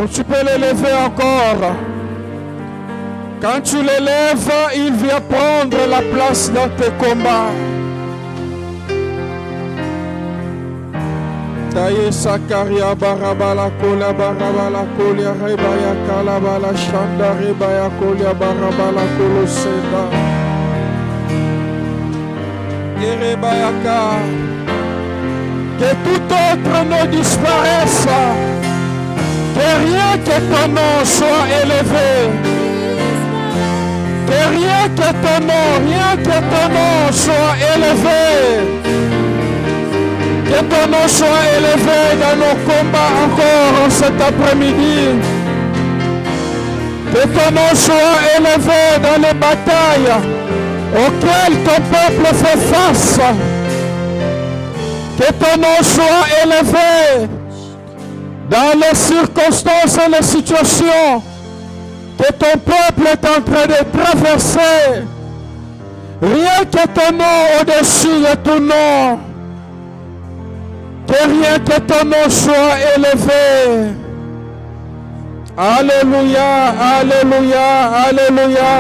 encore. Tu peux l'élever encore. Quand tu l'élèves, il vient prendre la place dans tes combats. Taye sakaria barabala kola barabala kolia rebaya kalabala shanda rebaya kolia barabala kolosenda. Yerebayaka. Que tout autre nom disparaisse. Que rien que ton nom soit élevé. Que rien que ton nom soit élevé. Que ton nom soit élevé dans nos combats encore cet après-midi. Que ton nom soit élevé dans les batailles auxquelles ton peuple fait face. Que ton nom soit élevé dans les circonstances et les situations que ton peuple est en train de traverser. Rien que ton nom au-dessus de ton nom. Que rien que ton nom soit élevé. Alléluia, alléluia, alléluia.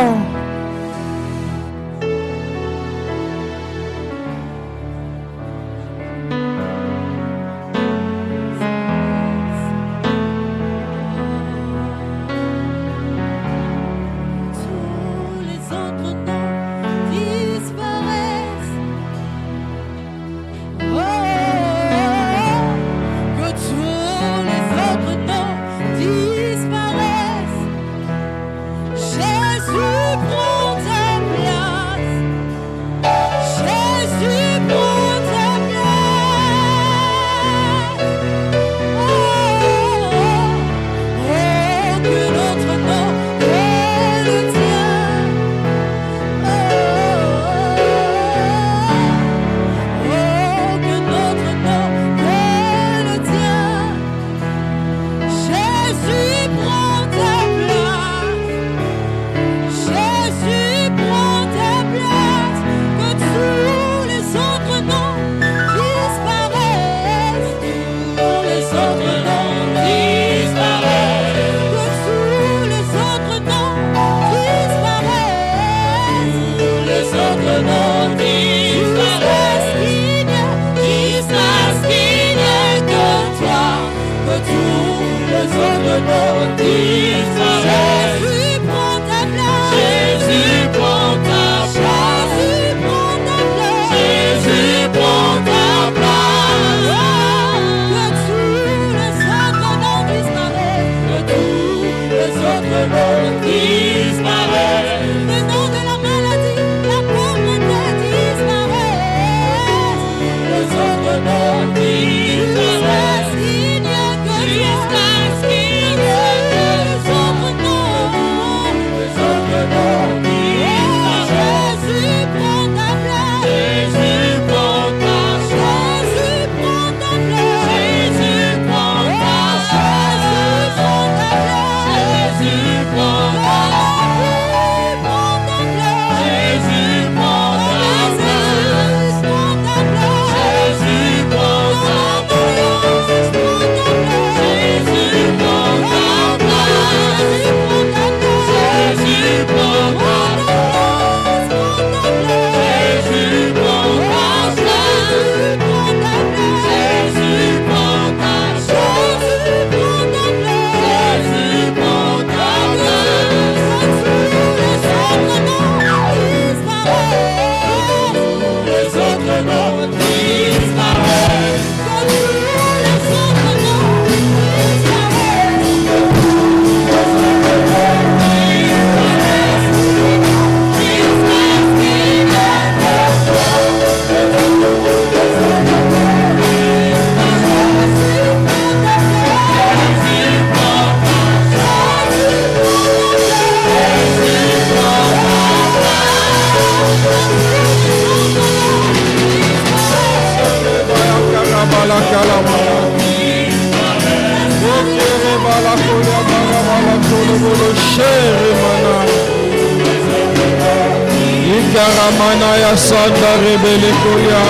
Manaya Sanda Rebele Koya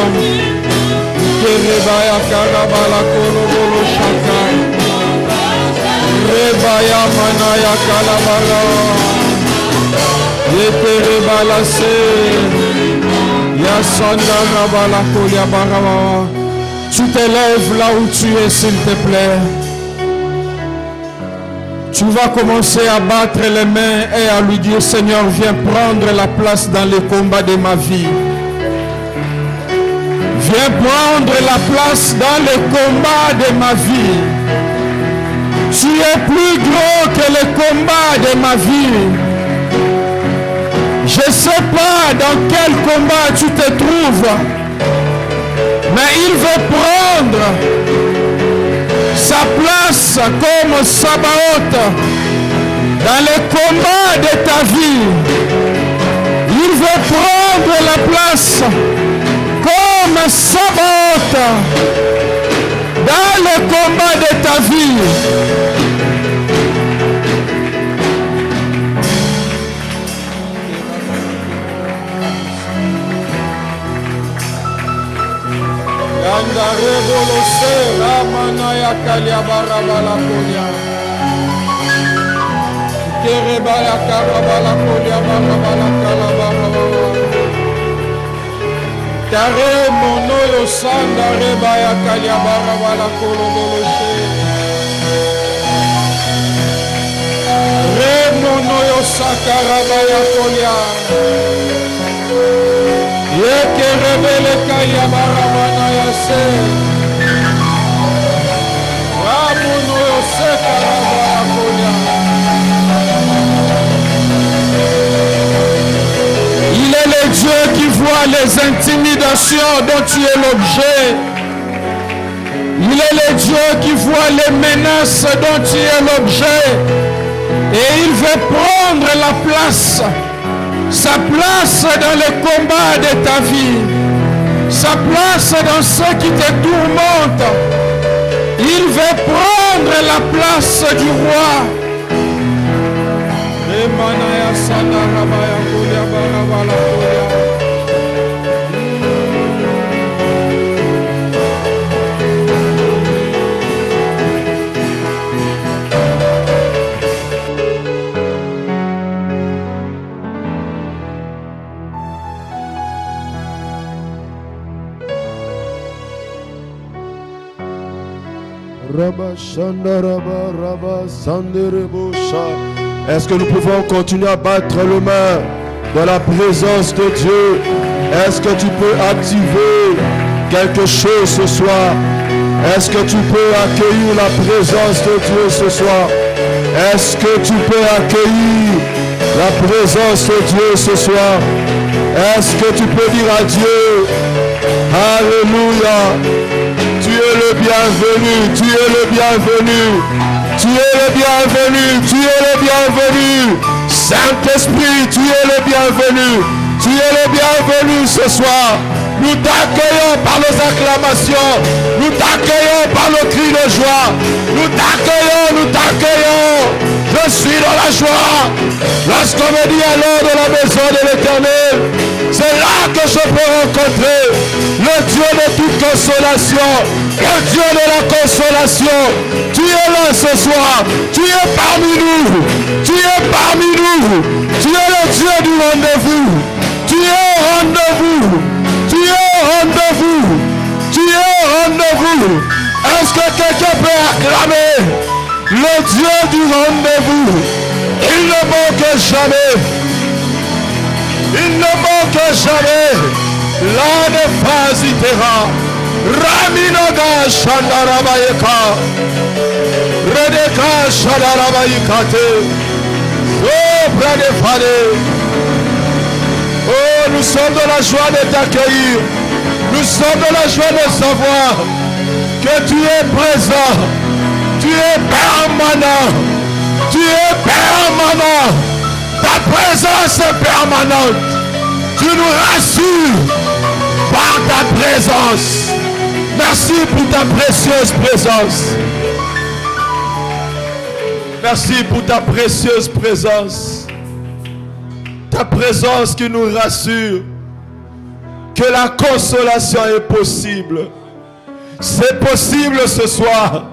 Kerebaya Karabala Kolo Bolo Shaka Reba Aya manaya kalabara. Yetere balase. Yasanda rabala kolia baraba. Tu t'élèves là où tu es, s'il te plaît. Tu vas commencer à battre les mains et à lui dire, Seigneur, viens prendre la place dans les combats de ma vie. Viens prendre la place dans les combats de ma vie. Tu es plus gros que les combats de ma vie. Je ne sais pas dans quel combat tu te trouves, mais il veut prendre sa place comme Sabaoth dans les combats de ta vie. Il veut prendre la place comme Sabaoth dans les combats de ta vie. Revolose Ramana ya Kaliabara Balakolia Kerebala Karabala Kolia Barabala Kalabara Kare Monoyo Sanda Rebaya Kaliabara Balakoloboloche Re Monoyo Sakarabaya Kolia Yekerebele Kaliabara Banayase Ramonoyo Sekarabaya Kolia. Il est le Dieu qui voit les intimidations dont tu es l'objet. Il est le Dieu qui voit les menaces dont tu es l'objet. Et il veut prendre la place, sa place dans le combat de ta vie, sa place dans ce qui te tourmente. Il veut prendre la place du roi. Est-ce que nous pouvons continuer à battre le main dans la présence de Dieu? Est-ce que tu peux activer quelque chose ce soir? Est-ce que tu peux accueillir la présence de Dieu ce soir? Est-ce que tu peux accueillir la présence de Dieu ce soir? Est-ce que tu peux dire à Dieu, Alléluia, tu es le bienvenu, tu es le bienvenu, tu es le bienvenu, tu es le bienvenu. Saint-Esprit, tu es le bienvenu, tu es le bienvenu ce soir. Nous t'accueillons par nos acclamations, nous t'accueillons par nos cris de joie, nous t'accueillons, nous t'accueillons. Je suis dans la joie. Lorsqu'on me dit alors de la maison de l'Éternel, c'est là que je peux rencontrer le Dieu de toute consolation, le Dieu de la consolation. Tu es là ce soir, tu es parmi nous, tu es parmi nous, tu es le Dieu du rendez-vous, tu es au rendez-vous, tu es au rendez-vous, tu es au rendez-vous. Est-ce que quelqu'un peut acclamer le Dieu du rendez-vous? Il ne manque jamais. Il ne manque jamais. L'âne phasitera. Raminoga Shandarabayeka. Redeka Shandarabayekate. Oh, près des fallets. Oh, nous sommes dans la joie de t'accueillir. Nous sommes dans la joie de savoir que tu es présent. Tu es permanent. Tu es permanent. Ta présence est permanente. Tu nous rassures par ta présence. Merci pour ta précieuse présence. Merci pour ta précieuse présence. Ta présence qui nous rassure que la consolation est possible. C'est possible ce soir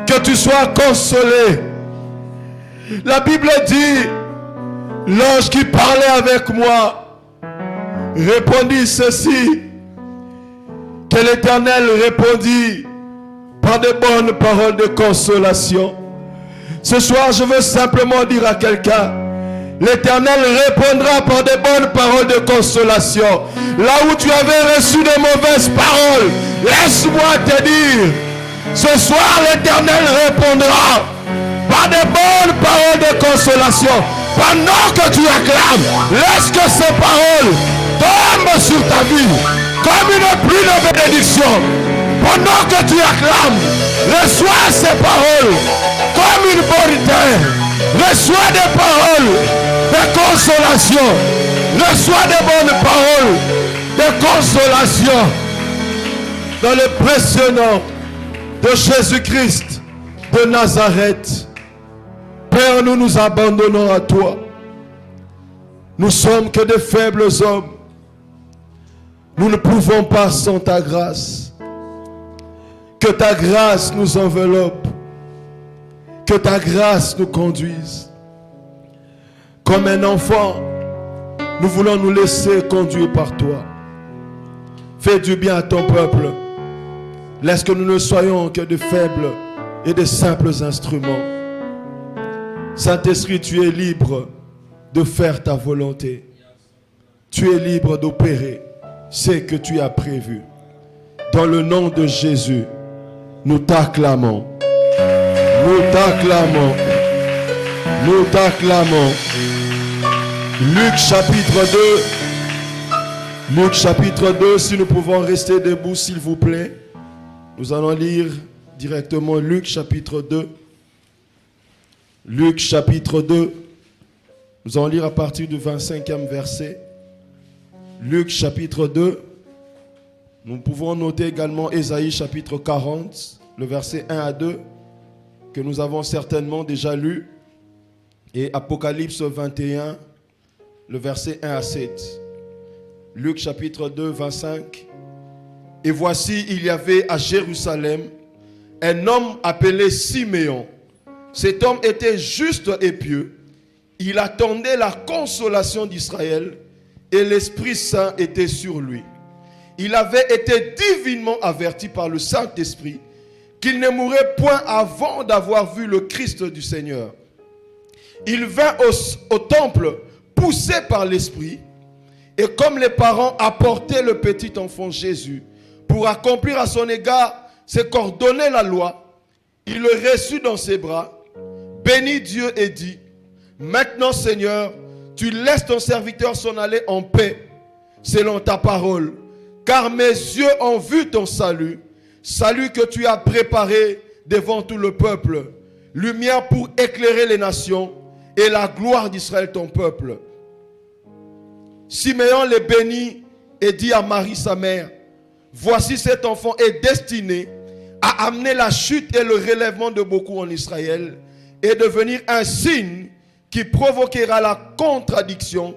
que tu sois consolé. La Bible dit, l'ange qui parlait avec moi répondit ceci, que l'Éternel répondit par de bonnes paroles de consolation. Ce soir, je veux simplement dire à quelqu'un, l'Éternel répondra par de bonnes paroles de consolation. Là où tu avais reçu de mauvaises paroles, laisse-moi te dire, ce soir l'Éternel répondra par de bonnes paroles de consolation. Pendant que tu acclames, laisse que ces paroles tombent sur ta vie comme une pluie de bénédiction. Pendant que tu acclames, reçois ces paroles comme une bonne terre. Reçois des paroles de consolation. Reçois des bonnes paroles de consolation. Dans le précieux nom de Jésus-Christ de Nazareth. Père, nous nous abandonnons à toi. Nous sommes que de faibles hommes. Nous ne pouvons pas sans ta grâce. Que ta grâce nous enveloppe. Que ta grâce nous conduise. Comme un enfant, nous voulons nous laisser conduire par toi. Fais du bien à ton peuple. Laisse que nous ne soyons que de faibles et de simples instruments. Saint-Esprit, tu es libre de faire ta volonté. Tu es libre d'opérer ce que tu as prévu. Dans le nom de Jésus, nous t'acclamons. Nous t'acclamons. Nous t'acclamons. Luc chapitre 2. Luc chapitre 2, si nous pouvons rester debout s'il vous plaît. Nous allons lire directement Luc chapitre 2. Luc chapitre 2. Nous allons lire à partir du 25e verset. Luc chapitre 2. Nous pouvons noter également Ésaïe chapitre 40, le verset 1 à 2, que nous avons certainement déjà lu. Et Apocalypse 21, le verset 1 à 7. Luc chapitre 2, 25. Et voici, il y avait à Jérusalem un homme appelé Siméon. Cet homme était juste et pieux. Il attendait la consolation d'Israël et l'Esprit Saint était sur lui. Il avait été divinement averti par le Saint-Esprit qu'il ne mourrait point avant d'avoir vu le Christ du Seigneur. Il vint au temple poussé par l'Esprit et comme les parents apportaient le petit enfant Jésus pour accomplir à son égard ce qu'ordonnait la loi, il le reçut dans ses bras, bénit Dieu et dit, « Maintenant Seigneur, tu laisses ton serviteur s'en aller en paix, selon ta parole, car mes yeux ont vu ton salut, salut que tu as préparé devant tout le peuple, lumière pour éclairer les nations et la gloire d'Israël ton peuple. » Siméon les bénit et dit à Marie sa mère, « Voici cet enfant est destiné à amener la chute et le relèvement de beaucoup en Israël et devenir un signe qui provoquera la contradiction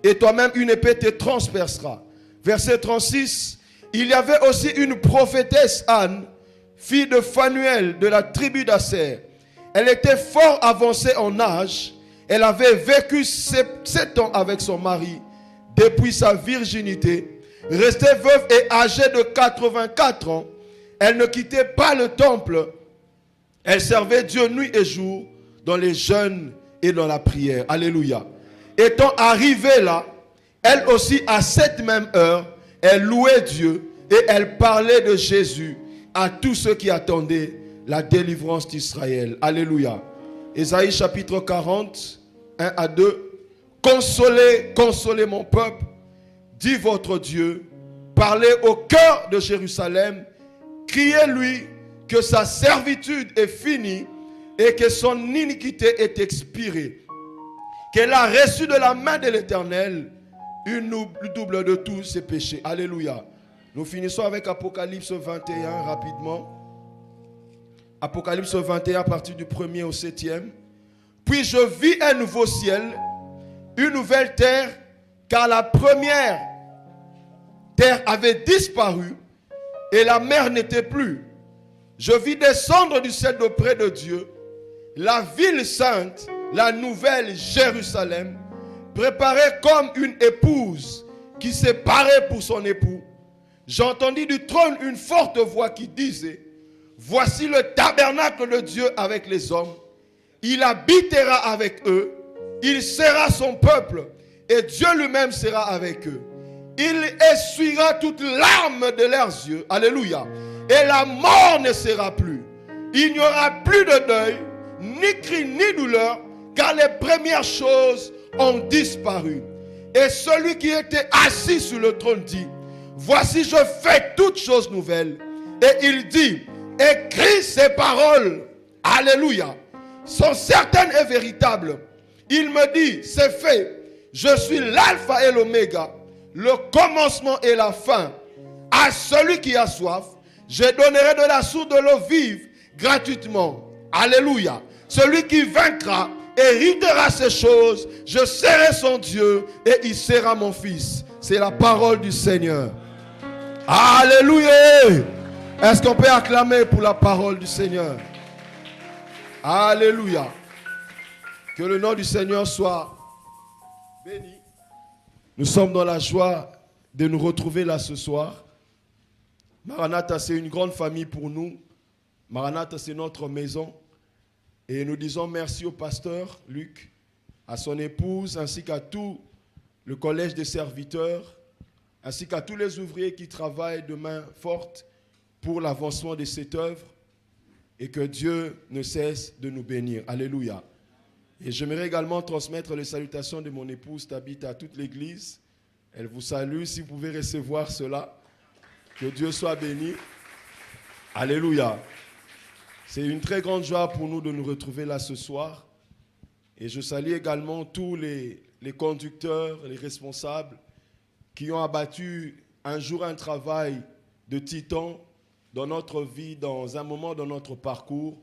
et toi-même une épée te transpercera. » Verset 36, il y avait aussi une prophétesse Anne, fille de Phanuel de la tribu d'Aser. Elle était fort avancée en âge. Elle avait vécu 7 ans avec son mari depuis sa virginité. Restée veuve et âgée de 84 ans, elle ne quittait pas le temple. Elle servait Dieu nuit et jour dans les jeûnes et dans la prière. Alléluia. Étant arrivée là, elle aussi à cette même heure, elle louait Dieu et elle parlait de Jésus à tous ceux qui attendaient la délivrance d'Israël. Alléluia. Ésaïe chapitre 40, 1 à 2. Consolez, consolez mon peuple, dit votre Dieu. Parlez au cœur de Jérusalem. Criez-lui que sa servitude est finie et que son iniquité est expirée. Qu'elle a reçu de la main de l'Éternel une double de tous ses péchés. Alléluia. Nous finissons avec Apocalypse 21 rapidement. Apocalypse 21 à partir du 1er au 7e. Puis je vis un nouveau ciel, une nouvelle terre, car la première terre avait disparu et la mer n'était plus. Je vis descendre du ciel d'auprès de Dieu la ville sainte, la nouvelle Jérusalem, préparée comme une épouse qui s'est parée pour son époux, j'entendis du trône une forte voix qui disait, voici le tabernacle de Dieu avec les hommes. Il habitera avec eux. Il sera son peuple. Et Dieu lui-même sera avec eux. Il essuiera toute larme de leurs yeux. Alléluia. Et la mort ne sera plus. Il n'y aura plus de deuil, ni cri, ni douleur, car les premières choses ont disparu. Et celui qui était assis sur le trône dit, voici je fais toutes choses nouvelles. Et il dit, écris ces paroles, alléluia, sont certaines et véritables. Il me dit, c'est fait, je suis l'alpha et l'oméga, le commencement et la fin. À celui qui a soif, je donnerai de la source de l'eau vive gratuitement. Alléluia. Celui qui vaincra héritera ces choses, je serai son Dieu et il sera mon fils. C'est la parole du Seigneur. Alléluia. Est-ce qu'on peut acclamer pour la parole du Seigneur? Alléluia. Que le nom du Seigneur soit béni. Nous sommes dans la joie de nous retrouver là ce soir. Maranatha, c'est une grande famille pour nous. Maranatha, c'est notre maison. Et nous disons merci au pasteur Luc, à son épouse, ainsi qu'à tout le collège des serviteurs, ainsi qu'à tous les ouvriers qui travaillent de main forte pour l'avancement de cette œuvre, et que Dieu ne cesse de nous bénir. Alléluia. Et j'aimerais également transmettre les salutations de mon épouse Tabitha à toute l'église. Elle vous salue, si vous pouvez recevoir cela. Que Dieu soit béni. Alléluia. C'est une très grande joie pour nous de nous retrouver là ce soir. Et je salue également tous les conducteurs, les responsables qui ont abattu un jour un travail de titan dans notre vie, dans un moment dans notre parcours.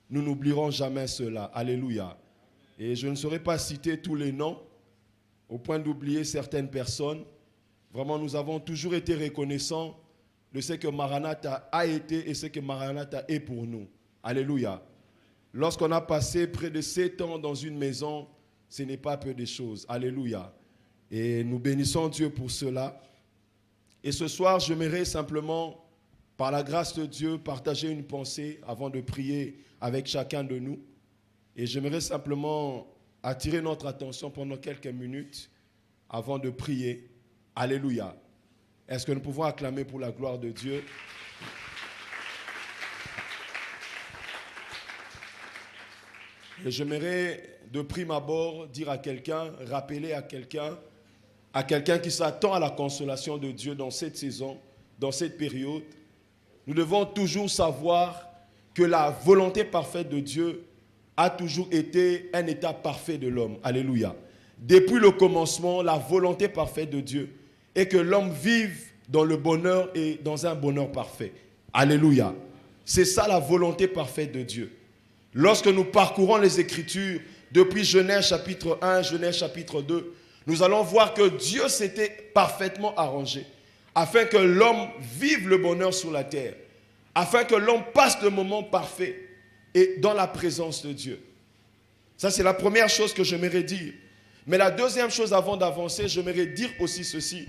Nous n'oublierons jamais cela. Alléluia. Et je ne saurais pas citer tous les noms au point d'oublier certaines personnes. Vraiment, nous avons toujours été reconnaissants de ce que Maranatha a été et ce que Maranatha est pour nous. Alléluia. Lorsqu'on a passé près de 7 ans dans une maison, ce n'est pas peu de choses. Alléluia. Et nous bénissons Dieu pour cela. Et ce soir, j'aimerais simplement, par la grâce de Dieu, partager une pensée avant de prier avec chacun de nous. Et j'aimerais simplement attirer notre attention pendant quelques minutes avant de prier. Alléluia. Est-ce que nous pouvons acclamer pour la gloire de Dieu? Et j'aimerais de prime abord dire à quelqu'un, rappeler à quelqu'un qui s'attend à la consolation de Dieu dans cette saison, dans cette période. Nous devons toujours savoir que la volonté parfaite de Dieu a toujours été un état parfait de l'homme. Alléluia. Depuis le commencement, la volonté parfaite de Dieu est que l'homme vive dans le bonheur et dans un bonheur parfait. Alléluia. C'est ça la volonté parfaite de Dieu. Lorsque nous parcourons les Écritures, depuis Genèse chapitre 1, Genèse chapitre 2, nous allons voir que Dieu s'était parfaitement arrangé afin que l'homme vive le bonheur sur la terre, afin que l'homme passe le moment parfait et dans la présence de Dieu. Ça, c'est la première chose que j'aimerais dire. Mais la deuxième chose avant d'avancer, j'aimerais dire aussi ceci,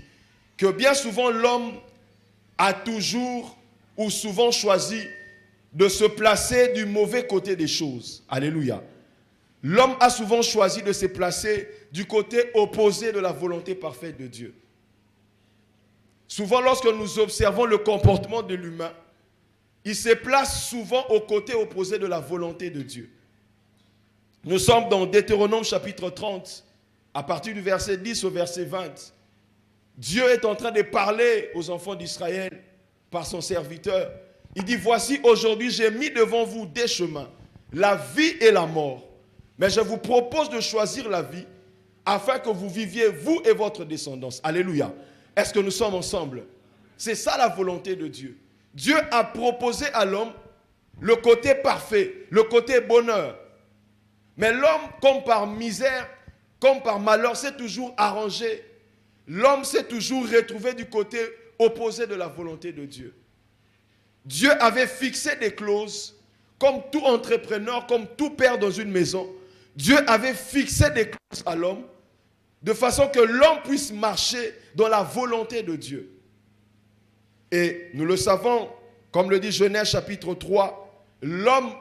que bien souvent l'homme a toujours ou souvent choisi de se placer du mauvais côté des choses. Alléluia. L'homme a souvent choisi de se placer du côté opposé de la volonté parfaite de Dieu. Souvent, lorsque nous observons le comportement de l'humain, il se place souvent au côté opposé de la volonté de Dieu. Nous sommes dans Deutéronome chapitre 30, à partir du verset 10 au verset 20. Dieu est en train de parler aux enfants d'Israël par son serviteur. Il dit, voici aujourd'hui j'ai mis devant vous des chemins, la vie et la mort. Mais je vous propose de choisir la vie afin que vous viviez vous et votre descendance. Alléluia. Est-ce que nous sommes ensemble? C'est ça la volonté de Dieu. Dieu a proposé à l'homme le côté parfait, le côté bonheur. Mais l'homme, comme par misère, comme par malheur, s'est toujours arrangé. L'homme s'est toujours retrouvé du côté opposé de la volonté de Dieu. Dieu avait fixé des clauses, comme tout entrepreneur, comme tout père dans une maison. Dieu avait fixé des clauses à l'homme de façon que l'homme puisse marcher dans la volonté de Dieu. Et nous le savons, comme le dit Genèse chapitre 3, l'homme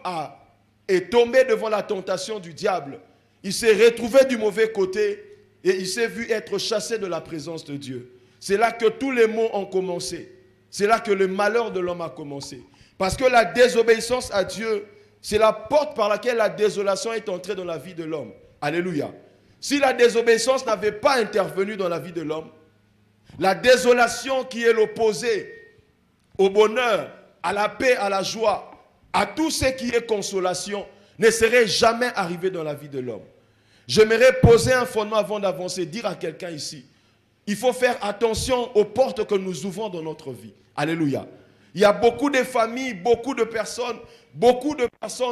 est tombé devant la tentation du diable. Il s'est retrouvé du mauvais côté et il s'est vu être chassé de la présence de Dieu. C'est là que tous les maux ont commencé. C'est là que le malheur de l'homme a commencé. Parce que la désobéissance à Dieu, c'est la porte par laquelle la désolation est entrée dans la vie de l'homme. Alléluia. Si la désobéissance n'avait pas intervenu dans la vie de l'homme, la désolation qui est l'opposé au bonheur, à la paix, à la joie, à tout ce qui est consolation, ne serait jamais arrivé dans la vie de l'homme. J'aimerais poser un fondement avant d'avancer, dire à quelqu'un ici, il faut faire attention aux portes que nous ouvrons dans notre vie. Alléluia. Il y a beaucoup de familles, beaucoup de personnes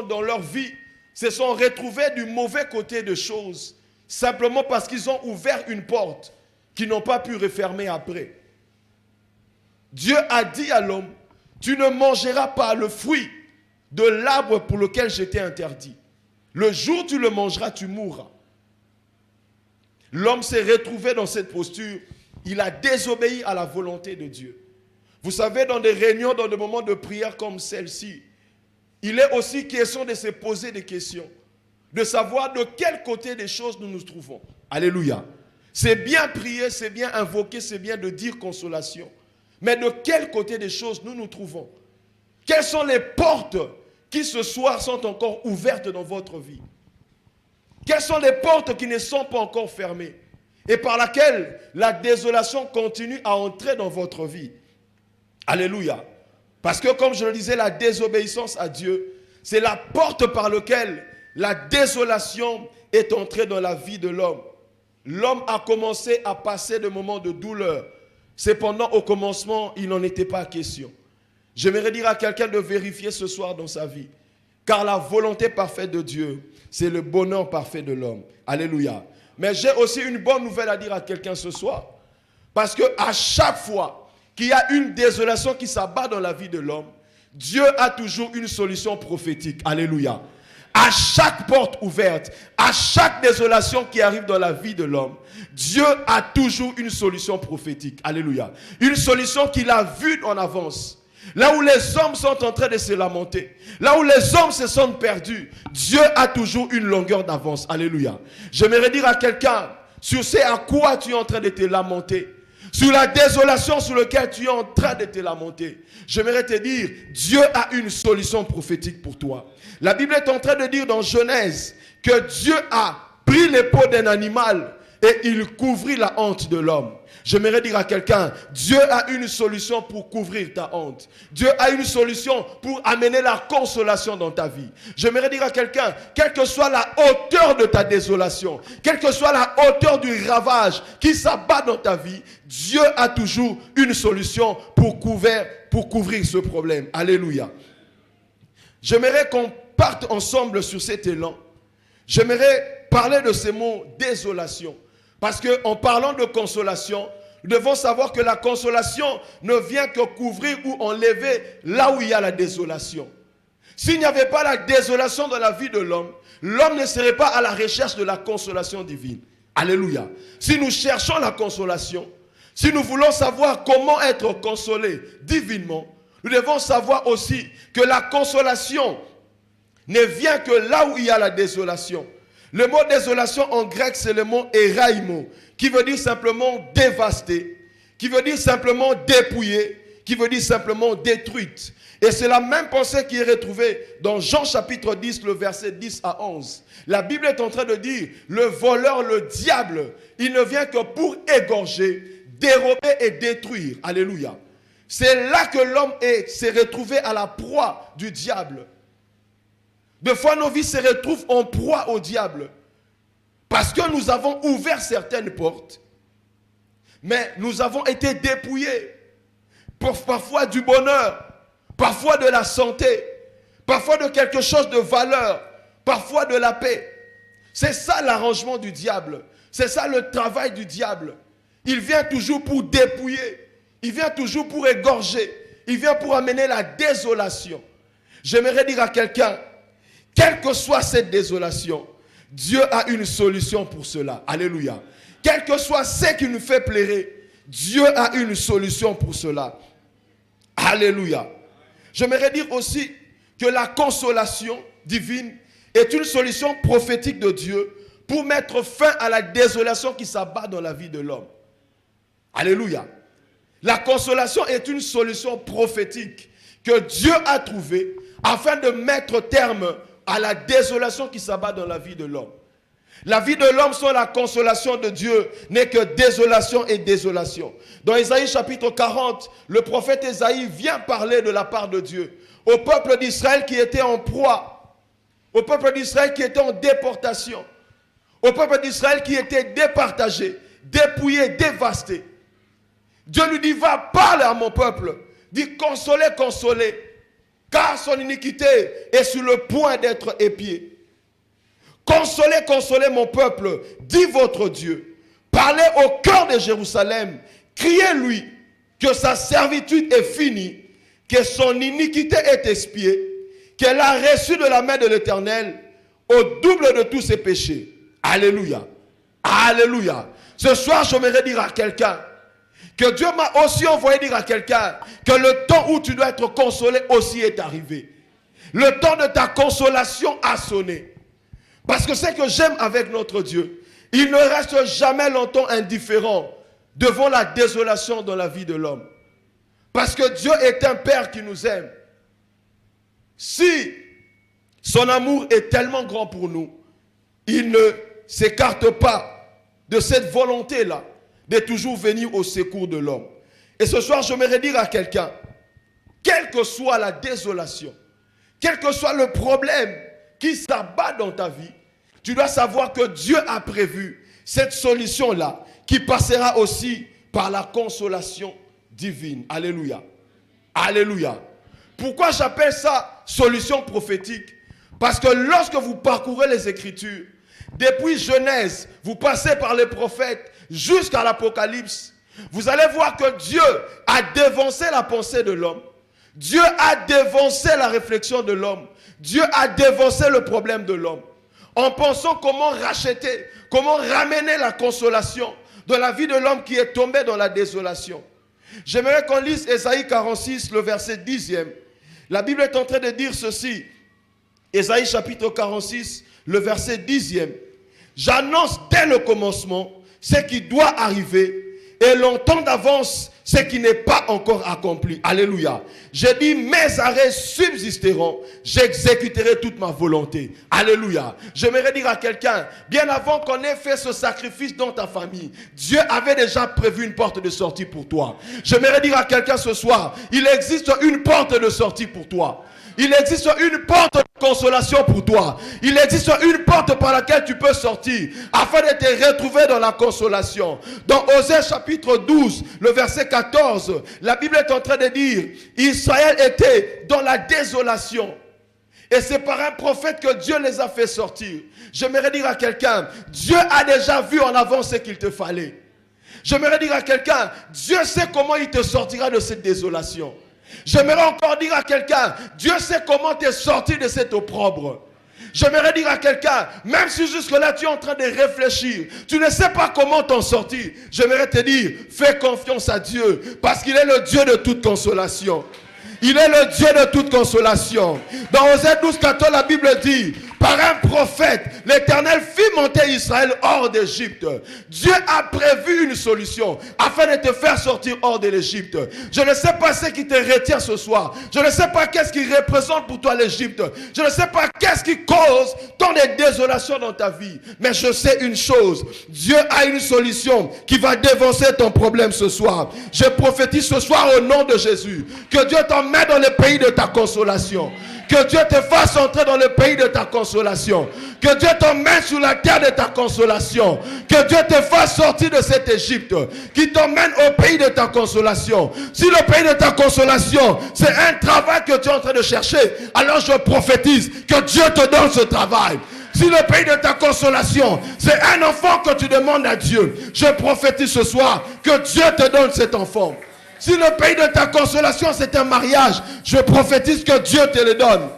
dans leur vie se sont retrouvées du mauvais côté des choses, simplement parce qu'ils ont ouvert une porte qu'ils n'ont pas pu refermer après. Dieu a dit à l'homme, tu ne mangeras pas le fruit de l'arbre pour lequel je t'ai interdit. Le jour où tu le mangeras, tu mourras. L'homme s'est retrouvé dans cette posture. Il a désobéi à la volonté de Dieu. Vous savez, dans des réunions, dans des moments de prière comme celle-ci, il est aussi question de se poser des questions, de savoir de quel côté des choses nous nous trouvons. Alléluia. C'est bien prier, c'est bien invoquer, c'est bien de dire consolation. Mais de quel côté des choses nous nous trouvons? Quelles sont les portes qui ce soir sont encore ouvertes dans votre vie? Quelles sont les portes qui ne sont pas encore fermées et par laquelle la désolation continue à entrer dans votre vie? Alléluia. Parce que comme je le disais, la désobéissance à Dieu, c'est la porte par laquelle la désolation est entrée dans la vie de l'homme. L'homme a commencé à passer des moments de douleur. Cependant, au commencement, il n'en était pas question. J'aimerais dire à quelqu'un de vérifier ce soir dans sa vie. Car la volonté parfaite de Dieu, c'est le bonheur parfait de l'homme. Alléluia. Mais j'ai aussi une bonne nouvelle à dire à quelqu'un ce soir. Parce qu'à chaque fois qu'il y a une désolation qui s'abat dans la vie de l'homme, Dieu a toujours une solution prophétique. Alléluia. À chaque porte ouverte, à chaque désolation qui arrive dans la vie de l'homme, Dieu a toujours une solution prophétique. Alléluia. Une solution qu'il a vue en avance. Là où les hommes sont en train de se lamenter, là où les hommes se sont perdus, Dieu a toujours une longueur d'avance. Alléluia. J'aimerais dire à quelqu'un, sur ce à quoi tu es en train de te lamenter, sur la désolation sur laquelle tu es en train de te lamenter, j'aimerais te dire, Dieu a une solution prophétique pour toi. La Bible est en train de dire dans Genèse que Dieu a pris les peaux d'un animal et il couvrit la honte de l'homme. J'aimerais dire à quelqu'un, Dieu a une solution pour couvrir ta honte. Dieu a une solution pour amener la consolation dans ta vie. J'aimerais dire à quelqu'un, quelle que soit la hauteur de ta désolation, quelle que soit la hauteur du ravage qui s'abat dans ta vie, Dieu a toujours une solution pour couvrir ce problème. Alléluia. J'aimerais qu'on parte ensemble sur cet élan. J'aimerais parler de ces mots désolation. Parce qu'en parlant de consolation, nous devons savoir que la consolation ne vient que couvrir ou enlever là où il y a la désolation. S'il n'y avait pas la désolation dans la vie de l'homme, l'homme ne serait pas à la recherche de la consolation divine. Alléluia. Si nous cherchons la consolation, si nous voulons savoir comment être consolés divinement, nous devons savoir aussi que la consolation ne vient que là où il y a la désolation. Le mot désolation en grec, c'est le mot eraïmo, qui veut dire simplement dévasté, qui veut dire simplement dépouillé, qui veut dire simplement détruite. Et c'est la même pensée qui est retrouvée dans Jean chapitre 10, le verset 10 à 11. La Bible est en train de dire, le voleur, le diable, il ne vient que pour égorger, dérober et détruire. Alléluia. C'est là que l'homme s'est retrouvé à la proie du diable. Des fois, nos vies se retrouvent en proie au diable. Parce que nous avons ouvert certaines portes. Mais nous avons été dépouillés. Parfois du bonheur. Parfois de la santé. Parfois de quelque chose de valeur. Parfois de la paix. C'est ça l'arrangement du diable. C'est ça le travail du diable. Il vient toujours pour dépouiller. Il vient toujours pour égorger. Il vient pour amener la désolation. J'aimerais dire à quelqu'un, quelle que soit cette désolation, Dieu a une solution pour cela. Alléluia. Quel que soit ce qui nous fait plaire, Dieu a une solution pour cela. Alléluia. J'aimerais dire aussi que la consolation divine est une solution prophétique de Dieu pour mettre fin à la désolation qui s'abat dans la vie de l'homme. Alléluia. La consolation est une solution prophétique que Dieu a trouvée afin de mettre terme à la désolation qui s'abat dans la vie de l'homme. La vie de l'homme sans la consolation de Dieu n'est que désolation et désolation. Dans Ésaïe chapitre 40, le prophète Ésaïe vient parler de la part de Dieu au peuple d'Israël qui était en proie, au peuple d'Israël qui était en déportation, au peuple d'Israël qui était départagé, dépouillé, dévasté. Dieu lui dit, va parler à mon peuple. Dit, consolez, consolez, car son iniquité est sur le point d'être épiée. Consolez, consolez mon peuple, dit votre Dieu. Parlez au cœur de Jérusalem. Criez-lui que sa servitude est finie, que son iniquité est expiée, qu'elle a reçu de la main de l'Éternel au double de tous ses péchés. Alléluia. Alléluia. Ce soir, j'aimerais dire à quelqu'un que Dieu m'a aussi envoyé dire à quelqu'un que le temps où tu dois être consolé aussi est arrivé. Le temps de ta consolation a sonné. Parce que ce que j'aime avec notre Dieu, il ne reste jamais longtemps indifférent devant la désolation dans la vie de l'homme. Parce que Dieu est un Père qui nous aime. Si son amour est tellement grand pour nous, il ne s'écarte pas de cette volonté-là de toujours venir au secours de l'homme. Et ce soir, j'aimerais dire à quelqu'un, quelle que soit la désolation, quel que soit le problème qui s'abat dans ta vie, tu dois savoir que Dieu a prévu cette solution-là qui passera aussi par la consolation divine. Alléluia. Alléluia. Pourquoi j'appelle ça solution prophétique? Parce que lorsque vous parcourez les Écritures, depuis Genèse, vous passez par les prophètes jusqu'à l'Apocalypse, vous allez voir que Dieu a dévancé la pensée de l'homme. Dieu a dévancé la réflexion de l'homme. Dieu a dévancé le problème de l'homme. En pensant comment racheter, comment ramener la consolation dans la vie de l'homme qui est tombé dans la désolation. J'aimerais qu'on lise Ésaïe 46, le verset 10e. La Bible est en train de dire ceci. Ésaïe chapitre 46, le verset 10e. J'annonce dès le commencement ce qui doit arriver et longtemps d'avance ce qui n'est pas encore accompli. Alléluia. J'ai dit, mes arrêts subsisteront, j'exécuterai toute ma volonté. Alléluia. J'aimerais dire à quelqu'un, bien avant qu'on ait fait ce sacrifice dans ta famille, Dieu avait déjà prévu une porte de sortie pour toi. J'aimerais dire à quelqu'un ce soir, il existe une porte de sortie pour toi. Il existe une porte de consolation pour toi. Il existe une porte par laquelle tu peux sortir afin de te retrouver dans la consolation. Dans Osée chapitre 12, le verset 14, la Bible est en train de dire, Israël était dans la désolation. Et c'est par un prophète que Dieu les a fait sortir. J'aimerais dire à quelqu'un, Dieu a déjà vu en avant ce qu'il te fallait. J'aimerais dire à quelqu'un, Dieu sait comment il te sortira de cette désolation. J'aimerais encore dire à quelqu'un, Dieu sait comment tu es sorti de cet opprobre. J'aimerais dire à quelqu'un, même si jusque-là tu es en train de réfléchir, tu ne sais pas comment t'en sortir, j'aimerais te dire, fais confiance à Dieu, parce qu'il est le Dieu de toute consolation. Il est le Dieu de toute consolation. Dans Osée 12, 14, la Bible dit, par un prophète, l'Éternel fit monter Israël hors d'Égypte. Dieu a prévu une solution afin de te faire sortir hors de l'Égypte. Je ne sais pas ce qui te retient ce soir. Je ne sais pas qu'est-ce qui représente pour toi l'Égypte. Je ne sais pas qu'est-ce qui cause tant de désolation dans ta vie. Mais je sais une chose. Dieu a une solution qui va dévancer ton problème ce soir. Je prophétise ce soir au nom de Jésus. Que Dieu t'emmène dans le pays de ta consolation. Que Dieu te fasse entrer dans le pays de ta consolation. Que Dieu t'emmène sur la terre de ta consolation. Que Dieu te fasse sortir de cette Égypte. Qui t'emmène au pays de ta consolation. Si le pays de ta consolation, c'est un travail que tu es en train de chercher, alors je prophétise que Dieu te donne ce travail. Si le pays de ta consolation, c'est un enfant que tu demandes à Dieu, je prophétise ce soir que Dieu te donne cet enfant. Si le pays de ta consolation, c'est un mariage, je prophétise que Dieu te le donne.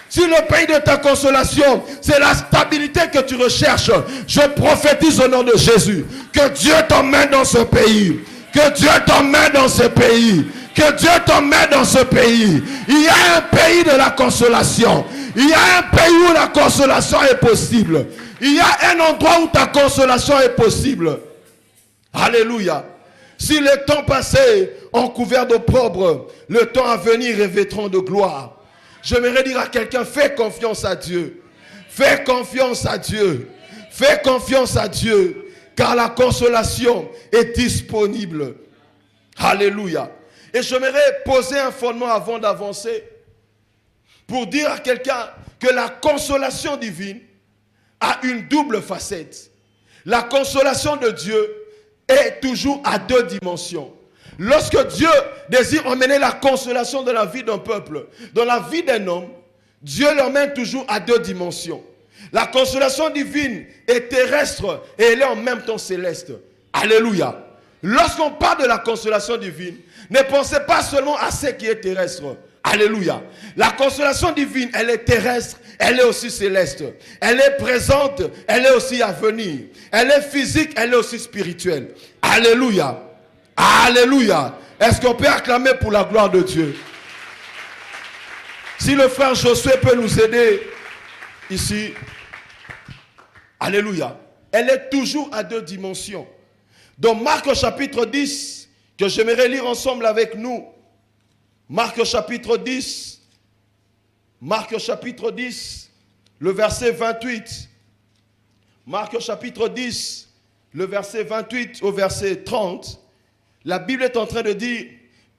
Si le pays de ta consolation, c'est la stabilité que tu recherches, je prophétise au nom de Jésus que Dieu t'emmène dans ce pays. Que Dieu t'emmène dans ce pays. Que Dieu t'emmène dans ce pays. Il y a un pays de la consolation. Il y a un pays où la consolation est possible. Il y a un endroit où ta consolation est possible. Alléluia. Si les temps passés ont couvert d'opprobre, le temps à venir revêtront de gloire. J'aimerais dire à quelqu'un, fais confiance à Dieu. Fais confiance à Dieu. Fais confiance à Dieu. Car la consolation est disponible. Alléluia. Et j'aimerais poser un fondement avant d'avancer. Pour dire à quelqu'un que la consolation divine a une double facette. La consolation de Dieu est toujours à deux dimensions. Lorsque Dieu désire emmener la consolation dans la vie d'un peuple, dans la vie d'un homme, Dieu l'emmène toujours à deux dimensions. La consolation divine est terrestre et elle est en même temps céleste. Alléluia. Lorsqu'on parle de la consolation divine, ne pensez pas seulement à ce qui est terrestre. Alléluia. La consolation divine, elle est terrestre, elle est aussi céleste. Elle est présente, elle est aussi à venir. Elle est physique, elle est aussi spirituelle. Alléluia. Alléluia. Est-ce qu'on peut acclamer pour la gloire de Dieu? Si le frère Josué peut nous aider ici. Alléluia. Elle est toujours à deux dimensions. Dans Marc chapitre 10, que j'aimerais lire ensemble avec nous. Marc chapitre 10. Marc chapitre 10, le verset 28. Marc chapitre 10, le verset 28 au verset 30. La Bible est en train de dire,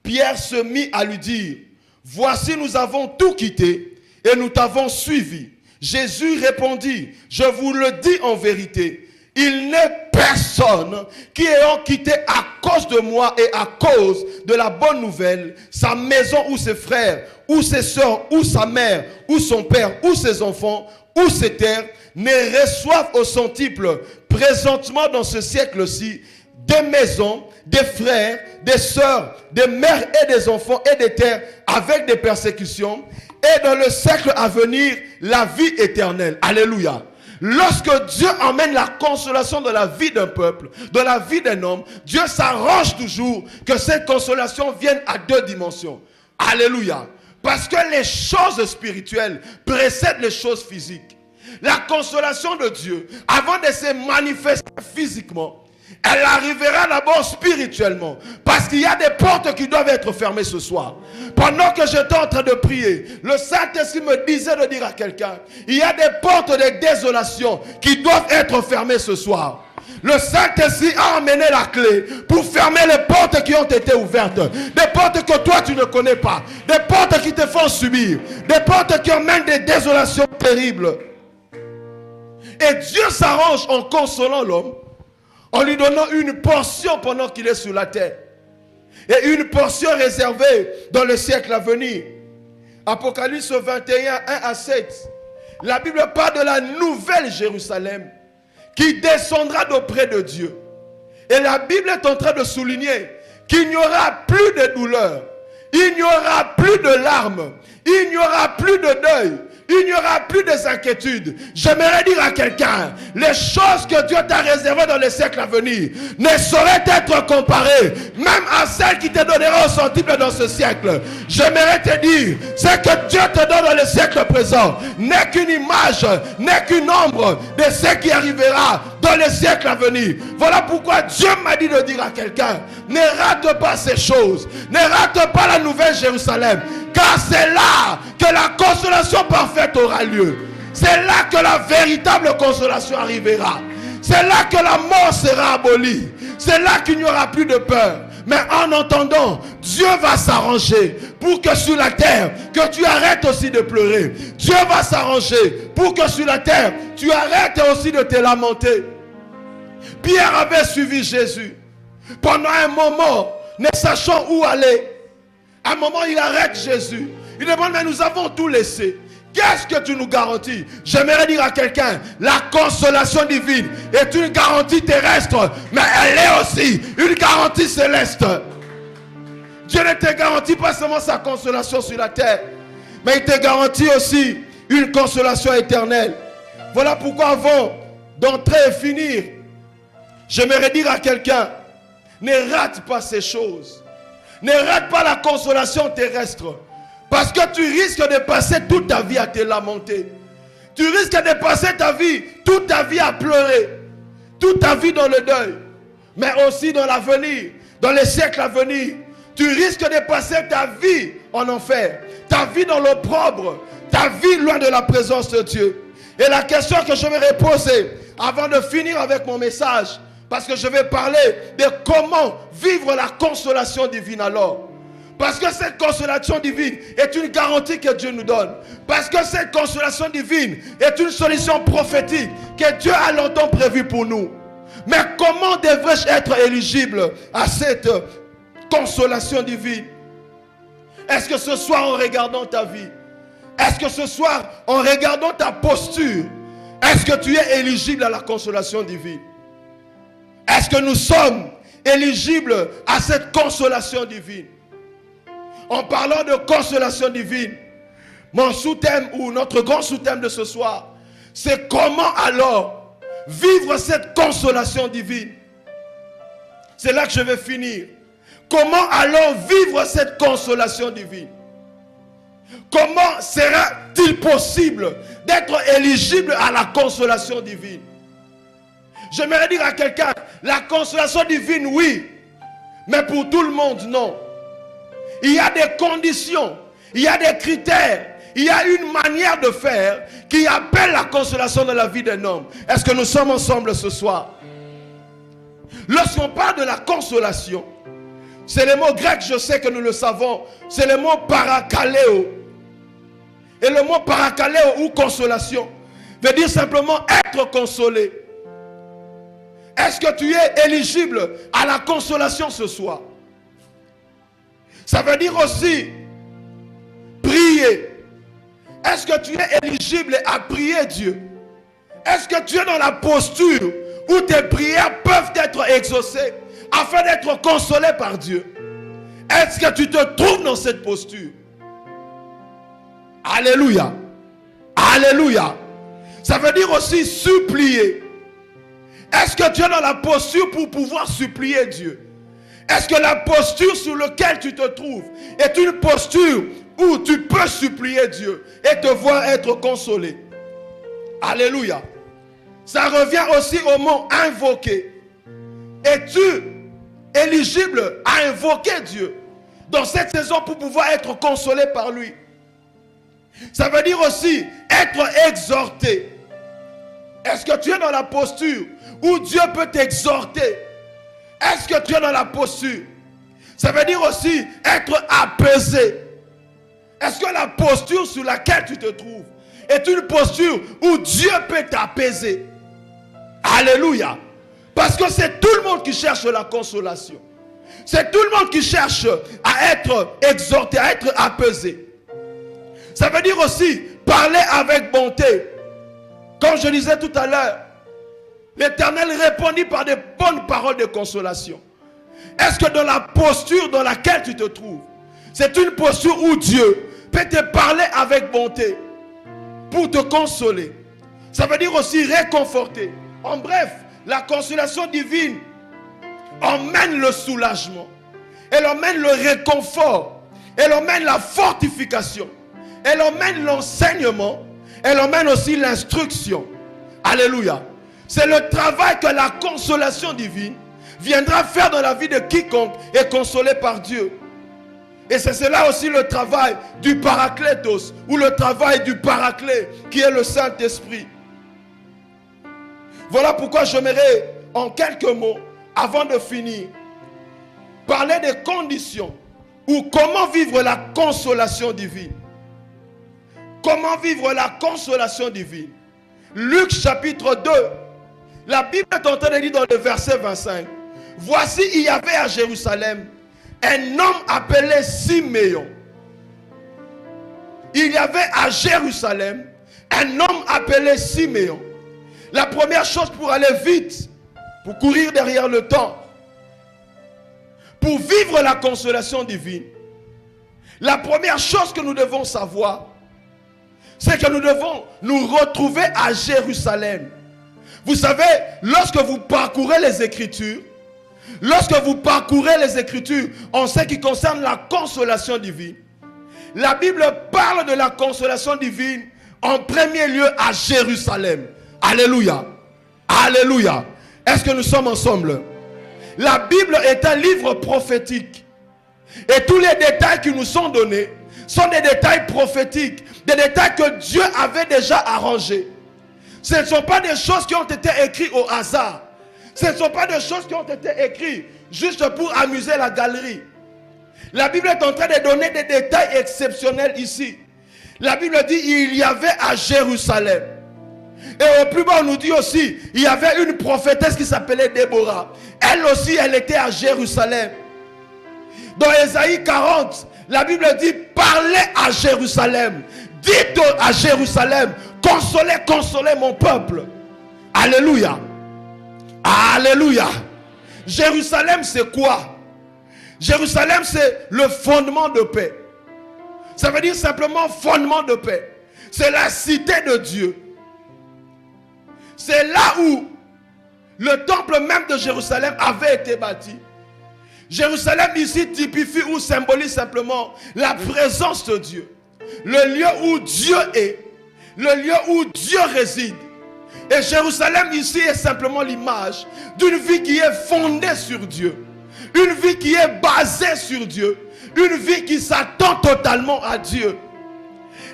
Pierre se mit à lui dire, voici nous avons tout quitté et nous t'avons suivi. Jésus répondit, je vous le dis en vérité, il n'est personne qui ayant quitté à cause de moi et à cause de la bonne nouvelle, sa maison ou ses frères, ou ses soeurs, ou sa mère, ou son père, ou ses enfants, ou ses terres, ne reçoivent au centuple présentement dans ce siècle-ci des maisons, des frères, des sœurs, des mères et des enfants et des terres avec des persécutions, et dans le siècle à venir, la vie éternelle. Alléluia. Lorsque Dieu emmène la consolation dans la vie d'un peuple, dans la vie d'un homme, Dieu s'arrange toujours que cette consolation vienne à deux dimensions. Alléluia. Parce que les choses spirituelles précèdent les choses physiques. La consolation de Dieu, avant de se manifester physiquement, elle arrivera d'abord spirituellement. Parce qu'il y a des portes qui doivent être fermées ce soir. Pendant que j'étais en train de prier, le Saint-Esprit me disait de dire à quelqu'un, il y a des portes de désolation qui doivent être fermées ce soir. Le Saint-Esprit a emmené la clé pour fermer les portes qui ont été ouvertes. Des portes que toi tu ne connais pas. Des portes qui te font subir. Des portes qui emmènent des désolations terribles. Et Dieu s'arrange en consolant l'homme, en lui donnant une portion pendant qu'il est sur la terre. Et une portion réservée dans le siècle à venir. Apocalypse 21, 1 à 7. La Bible parle de la nouvelle Jérusalem qui descendra d'auprès de Dieu. Et la Bible est en train de souligner qu'il n'y aura plus de douleur. Il n'y aura plus de larmes. Il n'y aura plus de deuil. Il n'y aura plus des inquiétudes. J'aimerais dire à quelqu'un, les choses que Dieu t'a réservées dans les siècles à venir ne sauraient être comparées même à celles qui te donneront au centuple dans ce siècle. J'aimerais te dire, ce que Dieu te donne dans le siècle présent n'est qu'une image, n'est qu'une ombre de ce qui arrivera dans les siècles à venir. Voilà pourquoi Dieu m'a dit de dire à quelqu'un, ne rate pas ces choses, ne rate pas la nouvelle Jérusalem, car c'est là que la consolation parfaite aura lieu. C'est là que la véritable consolation arrivera. C'est là que la mort sera abolie. C'est là qu'il n'y aura plus de peur. Mais en entendant, Dieu va s'arranger pour que sur la terre, que tu arrêtes aussi de pleurer. Dieu va s'arranger pour que sur la terre, tu arrêtes aussi de te lamenter. Pierre avait suivi Jésus. Pendant un moment, ne sachant où aller, à un moment, il arrête Jésus. Il demande, mais nous avons tout laissé. Qu'est-ce que tu nous garantis? J'aimerais dire à quelqu'un, la consolation divine est une garantie terrestre, mais elle est aussi une garantie céleste. Dieu ne te garantit pas seulement sa consolation sur la terre, mais il te garantit aussi une consolation éternelle. Voilà pourquoi avant d'entrer et finir, j'aimerais dire à quelqu'un, ne rate pas ces choses. Ne rate pas la consolation terrestre. Parce que tu risques de passer toute ta vie à te lamenter. Tu risques de passer toute ta vie à pleurer. Toute ta vie dans le deuil. Mais aussi dans l'avenir, dans les siècles à venir. Tu risques de passer ta vie en enfer. Ta vie dans l'opprobre. Ta vie loin de la présence de Dieu. Et la question que je vais poser avant de finir avec mon message, parce que je vais parler de comment vivre la consolation divine alors. Parce que cette consolation divine est une garantie que Dieu nous donne. Parce que cette consolation divine est une solution prophétique que Dieu a longtemps prévue pour nous. Mais comment devrais-je être éligible à cette consolation divine? Est-ce que ce soir en regardant ta vie, est-ce que ce soir en regardant ta posture, est-ce que tu es éligible à la consolation divine? Est-ce que nous sommes éligibles à cette consolation divine? En parlant de consolation divine, mon sous-thème ou notre grand sous-thème de ce soir, c'est comment alors vivre cette consolation divine. C'est là que je vais finir. Comment alors vivre cette consolation divine? Comment sera-t-il possible d'être éligible à la consolation divine? J'aimerais dire à quelqu'un, la consolation divine, oui, mais pour tout le monde, non. Il y a des conditions, il y a des critères, il y a une manière de faire qui appelle la consolation dans la vie d'un homme. Est-ce que nous sommes ensemble ce soir? Lorsqu'on parle de la consolation, c'est le mot grec, je sais que nous le savons, c'est le mot parakaleo. Et le mot parakaleo ou consolation veut dire simplement être consolé. Est-ce que tu es éligible à la consolation ce soir? Ça veut dire aussi prier. Est-ce que tu es éligible à prier Dieu? Est-ce que tu es dans la posture où tes prières peuvent être exaucées afin d'être consolé par Dieu? Est-ce que tu te trouves dans cette posture? Alléluia. Alléluia. Ça veut dire aussi supplier. Est-ce que tu es dans la posture pour pouvoir supplier Dieu? Est-ce que la posture sur laquelle tu te trouves est une posture où tu peux supplier Dieu et te voir être consolé? Alléluia. Ça revient aussi au mot invoquer. Es-tu éligible à invoquer Dieu dans cette saison pour pouvoir être consolé par lui? Ça veut dire aussi être exhorté. Est-ce que tu es dans la posture où Dieu peut t'exhorter? Est-ce que tu es dans la posture? Ça veut dire aussi être apaisé. Est-ce que la posture sur laquelle tu te trouves est une posture où Dieu peut t'apaiser? Alléluia. Parce que c'est tout le monde qui cherche la consolation. C'est tout le monde qui cherche à être exhorté, à être apaisé. Ça veut dire aussi parler avec bonté. Comme je disais tout à l'heure, l'Éternel répondit par de bonnes paroles de consolation. Est-ce que dans la posture dans laquelle tu te trouves, c'est une posture où Dieu peut te parler avec bonté pour te consoler? Ça veut dire aussi réconforter. En bref, la consolation divine emmène le soulagement. Elle emmène le réconfort. Elle emmène la fortification. Elle emmène l'enseignement. Elle emmène aussi l'instruction. Alléluia. C'est le travail que la consolation divine viendra faire dans la vie de quiconque est consolé par Dieu. Et c'est cela aussi le travail du Parakletos, ou le travail du Paraclet, qui est le Saint-Esprit. Voilà pourquoi j'aimerais, en quelques mots, avant de finir, parler des conditions ou comment vivre la consolation divine. Comment vivre la consolation divine? Luc chapitre 2. La Bible est en train de dire dans le verset 25. Voici, il y avait à Jérusalem un homme appelé Siméon. Il y avait à Jérusalem un homme appelé Siméon. La première chose pour aller vite, pour courir derrière le temps, pour vivre la consolation divine, la première chose que nous devons savoir, c'est que nous devons nous retrouver à Jérusalem. Vous savez, lorsque vous parcourez les Écritures, en ce qui concerne la consolation divine, la Bible parle de la consolation divine en premier lieu à Jérusalem. Alléluia. Alléluia. Est-ce que nous sommes ensemble? La Bible est un livre prophétique. Et tous les détails qui nous sont donnés sont des détails prophétiques, des détails que Dieu avait déjà arrangés. Ce ne sont pas des choses qui ont été écrites au hasard. Ce ne sont pas des choses qui ont été écrites juste pour amuser la galerie. La Bible est en train de donner des détails exceptionnels ici. La Bible dit il y avait à Jérusalem. Et au plus bas on nous dit aussi il y avait une prophétesse qui s'appelait Déborah. Elle aussi elle était à Jérusalem. Dans Ésaïe 40, la Bible dit parlez à Jérusalem. Dites à Jérusalem, consolez, consolez mon peuple. Alléluia. Alléluia. Jérusalem c'est quoi? Jérusalem c'est le fondement de paix. Ça veut dire simplement fondement de paix. C'est la cité de Dieu. C'est là où le temple même de Jérusalem avait été bâti. Jérusalem ici typifie ou symbolise simplement la présence de Dieu. Le lieu où Dieu est. Le lieu où Dieu réside. Et Jérusalem ici est simplement l'image d'une vie qui est fondée sur Dieu. Une vie qui est basée sur Dieu. Une vie qui s'attend totalement à Dieu.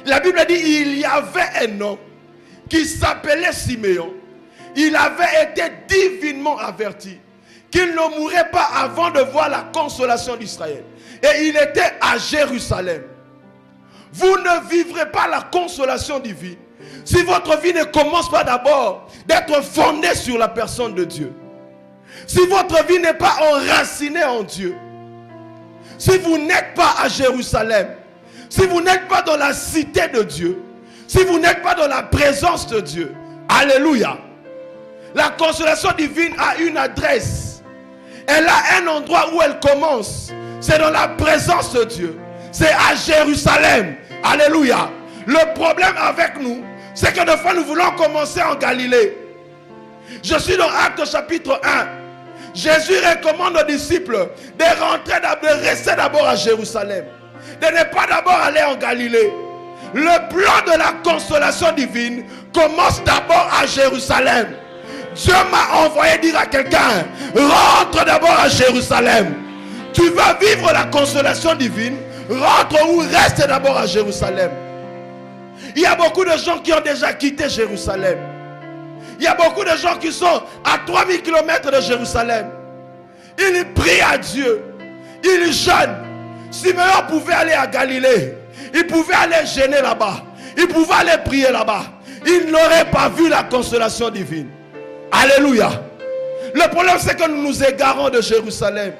La Bible dit il y avait un homme qui s'appelait Siméon. Il avait été divinement averti qu'il ne mourrait pas avant de voir la consolation d'Israël. Et il était à Jérusalem. Vous ne vivrez pas la consolation divine si votre vie ne commence pas d'abord d'être fondée sur la personne de Dieu. Si votre vie n'est pas enracinée en Dieu. Si vous n'êtes pas à Jérusalem. Si vous n'êtes pas dans la cité de Dieu. Si vous n'êtes pas dans la présence de Dieu. Alléluia. La consolation divine a une adresse. Elle a un endroit où elle commence. C'est dans la présence de Dieu. C'est à Jérusalem. Alléluia. Le problème avec nous, c'est que des fois nous voulons commencer en Galilée. Je suis dans Actes chapitre 1. Jésus recommande aux disciples de rester d'abord à Jérusalem. De ne pas d'abord aller en Galilée. Le plan de la consolation divine commence d'abord à Jérusalem. Dieu m'a envoyé dire à quelqu'un, rentre d'abord à Jérusalem. Tu vas vivre la consolation divine, rentre ou reste d'abord à Jérusalem. Il y a beaucoup de gens qui ont déjà quitté Jérusalem. Il y a beaucoup de gens qui sont à 3000 km de Jérusalem. Ils prient à Dieu. Ils jeûnent. Simeon pouvait aller à Galilée. Il pouvait aller jeûner là-bas. Il pouvait aller prier là-bas. Il n'aurait pas vu la consolation divine. Alléluia. Le problème c'est que nous nous égarons de Jérusalem.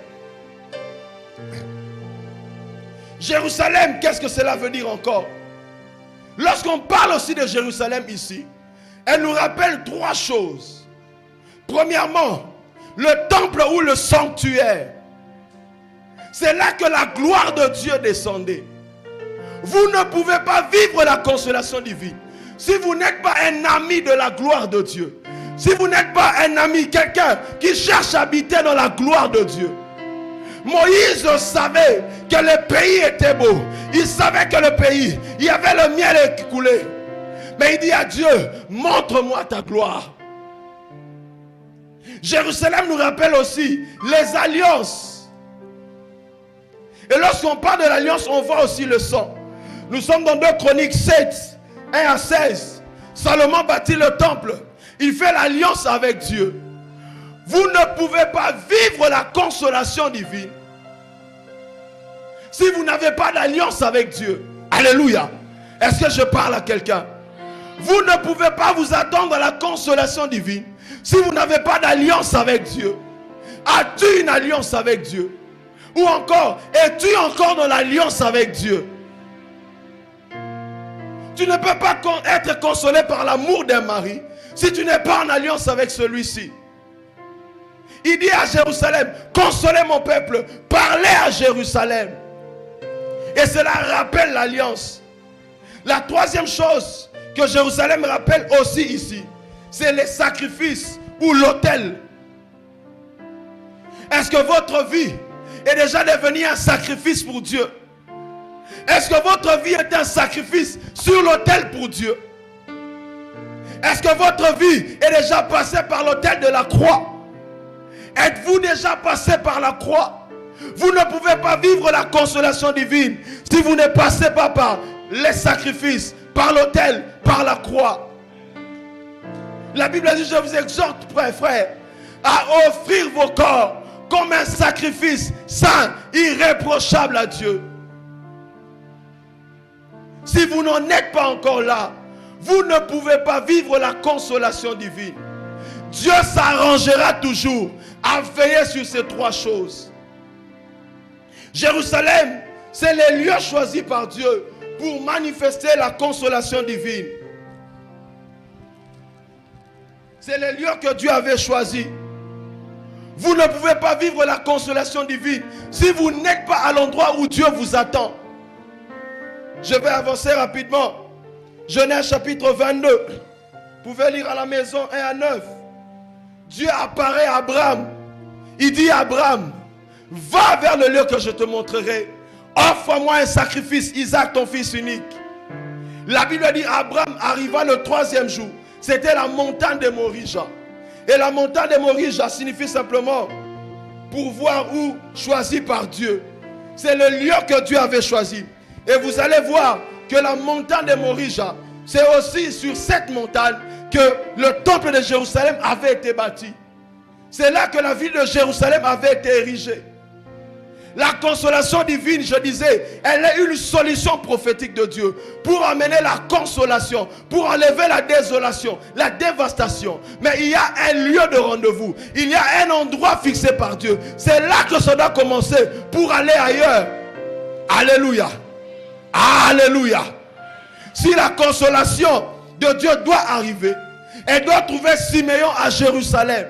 Jérusalem, qu'est-ce que cela veut dire encore? Lorsqu'on parle aussi de Jérusalem ici, elle nous rappelle trois choses. Premièrement, le temple ou le sanctuaire. C'est là que la gloire de Dieu descendait. Vous ne pouvez pas vivre la consolation divine si vous n'êtes pas un ami de la gloire de Dieu. Si vous n'êtes pas un ami, quelqu'un qui cherche à habiter dans la gloire de Dieu. Moïse savait que le pays était beau. Il savait que le pays, il y avait le miel qui coulait. Mais il dit à Dieu, montre-moi ta gloire. Jérusalem nous rappelle aussi les alliances. Et lorsqu'on parle de l'alliance, on voit aussi le sang. Nous sommes dans 2 Chroniques 7, 1 à 16. Salomon bâtit le temple. Il fait l'alliance avec Dieu. Vous ne pouvez pas vivre la consolation divine si vous n'avez pas d'alliance avec Dieu. Alléluia. Est-ce que je parle à quelqu'un? Vous ne pouvez pas vous attendre à la consolation divine si vous n'avez pas d'alliance avec Dieu. As-tu une alliance avec Dieu? Ou encore, es-tu encore dans l'alliance avec Dieu? Tu ne peux pas être consolé par l'amour d'un mari si tu n'es pas en alliance avec celui-ci. Il dit à Jérusalem, consolez mon peuple, parlez à Jérusalem. Et cela rappelle l'alliance. La troisième chose que Jérusalem rappelle aussi ici, c'est les sacrifices ou l'autel. Est-ce que votre vie est déjà devenue un sacrifice pour Dieu? Est-ce que votre vie est un sacrifice sur l'autel pour Dieu? Est-ce que votre vie est déjà passée par l'autel de la croix? Êtes-vous déjà passé par la croix? Vous ne pouvez pas vivre la consolation divine si vous ne passez pas par les sacrifices, par l'autel, par la croix. La Bible dit, je vous exhorte, frères, à offrir vos corps comme un sacrifice saint, irréprochable à Dieu. Si vous n'en êtes pas encore là, vous ne pouvez pas vivre la consolation divine. Dieu s'arrangera toujours à veiller sur ces trois choses. Jérusalem, c'est les lieux choisis par Dieu pour manifester la consolation divine. C'est les lieux que Dieu avait choisis. Vous ne pouvez pas vivre la consolation divine si vous n'êtes pas à l'endroit où Dieu vous attend. Je vais avancer rapidement. Genèse chapitre 22. Vous pouvez lire à la maison 1 à 9. Dieu apparaît à Abraham. Il dit à Abraham, va vers le lieu que je te montrerai. Offre-moi un sacrifice, Isaac, ton fils unique. La Bible dit Abraham arriva le troisième jour. C'était la montagne de Morija. Et la montagne de Morija signifie simplement pourvoir ou choisi par Dieu. C'est le lieu que Dieu avait choisi. Et vous allez voir que la montagne de Morija, c'est aussi sur cette montagne que le temple de Jérusalem avait été bâti. C'est là que la ville de Jérusalem avait été érigée. La consolation divine, je disais, elle est une solution prophétique de Dieu pour amener la consolation, pour enlever la désolation, la dévastation. Mais il y a un lieu de rendez-vous. Il y a un endroit fixé par Dieu. C'est là que ça doit commencer pour aller ailleurs. Alléluia. Alléluia. Si la consolation de Dieu doit arriver, elle doit trouver Siméon à Jérusalem.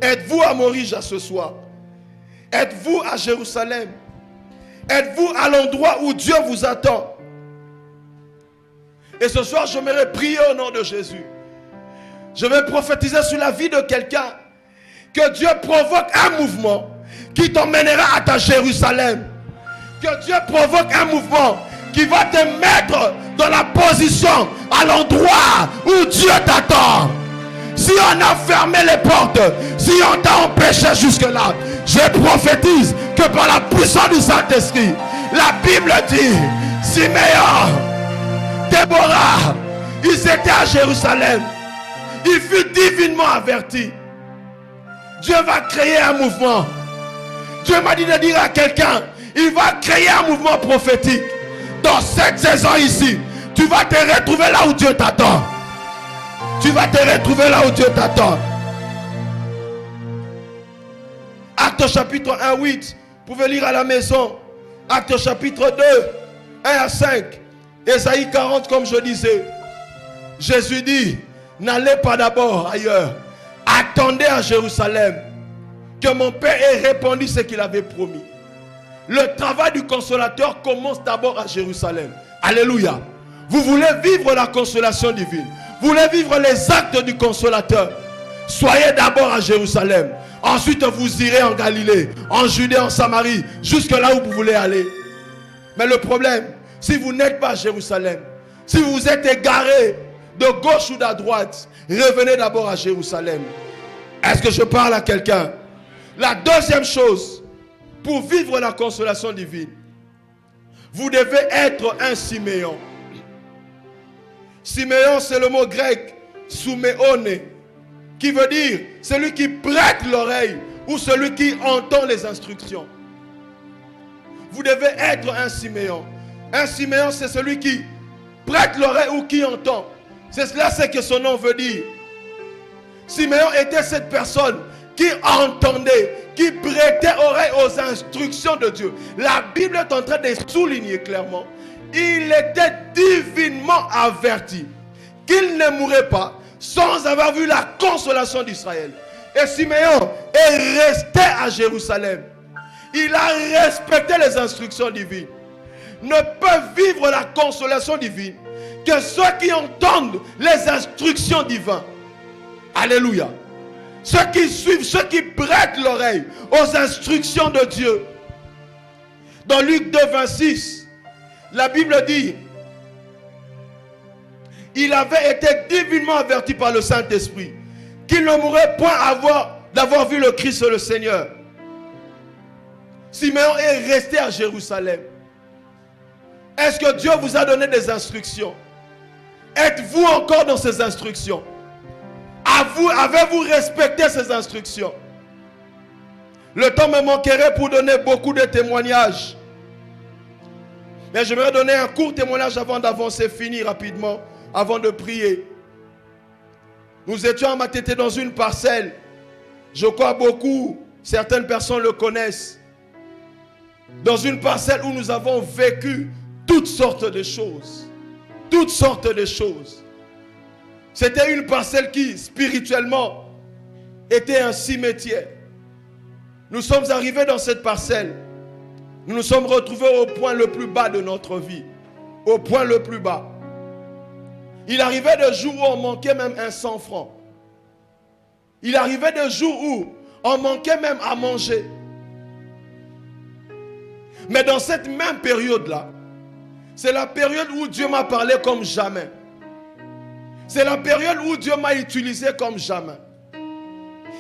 Êtes-vous à Morija ce soir? Êtes-vous à Jérusalem? Êtes-vous à l'endroit où Dieu vous attend? Et ce soir, j'aimerais prier au nom de Jésus. Je vais prophétiser sur la vie de quelqu'un. Que Dieu provoque un mouvement qui t'emmènera à ta Jérusalem. Que Dieu provoque un mouvement qui va te mettre dans la position, à l'endroit où Dieu t'attend. Si on a fermé les portes, si on t'a empêché jusque-là, je prophétise que par la puissance du Saint-Esprit, la Bible dit, Siméon, Déborah, ils étaient à Jérusalem. Il fut divinement averti. Dieu va créer un mouvement. Dieu m'a dit de dire à quelqu'un, il va créer un mouvement prophétique. Dans cette saison ici, tu vas te retrouver là où Dieu t'attend. Tu vas te retrouver là où Dieu t'attend. Acte chapitre 1, 8. Vous pouvez lire à la maison. Acte chapitre 2, 1 à 5. Ésaïe 40, comme je disais. Jésus dit, n'allez pas d'abord ailleurs. Attendez à Jérusalem que mon Père ait répandu ce qu'il avait promis. Le travail du consolateur commence d'abord à Jérusalem. Alléluia. Vous voulez vivre la consolation divine. Vous voulez vivre les actes du consolateur. Soyez d'abord à Jérusalem. Ensuite vous irez en Galilée, en Judée, en Samarie, jusque là où vous voulez aller. Mais le problème, si vous n'êtes pas à Jérusalem, si vous vous êtes égaré de gauche ou de droite, revenez d'abord à Jérusalem. Est-ce que je parle à quelqu'un? La deuxième chose, pour vivre la consolation divine, vous devez être un Siméon. Siméon, c'est le mot grec souméone, qui veut dire celui qui prête l'oreille ou celui qui entend les instructions. Vous devez être un Siméon. Un Siméon, c'est celui qui prête l'oreille ou qui entend. C'est cela ce que son nom veut dire. Siméon était cette personne qui entendait, qui prêtait oreille aux instructions de Dieu. La Bible est en train de souligner clairement. Il était divinement averti qu'il ne mourrait pas sans avoir vu la consolation d'Israël. Et Siméon est resté à Jérusalem. Il a respecté les instructions divines. ne peuvent vivre la consolation divine que ceux qui entendent les instructions divines. Alléluia. Ceux qui suivent, ceux qui prêtent l'oreille aux instructions de Dieu. Dans Luc 2, 26, la Bible dit, il avait été divinement averti par le Saint-Esprit qu'il ne mourrait point d'avoir vu le Christ le Seigneur. Simeon est resté à Jérusalem. Est-ce que Dieu vous a donné des instructions? Êtes-vous encore dans ces instructions? Avez-vous respecté ces instructions? Le temps me manquerait pour donner beaucoup de témoignages. Mais j'aimerais donner un court témoignage avant d'avancer, finir rapidement, avant de prier. Nous étions à Matete dans une parcelle. Je crois beaucoup, certaines personnes le connaissent. Dans une parcelle où nous avons vécu toutes sortes de choses. Toutes sortes de choses. C'était une parcelle qui, spirituellement, était un cimetière. Nous sommes arrivés dans cette parcelle. Nous nous sommes retrouvés au point le plus bas de notre vie. Au point le plus bas. Il arrivait des jours où on manquait même un 100 francs. Il arrivait des jours où on manquait même à manger. Mais dans cette même période-là, c'est la période où Dieu m'a parlé comme jamais. C'est la période où Dieu m'a utilisé comme jamais.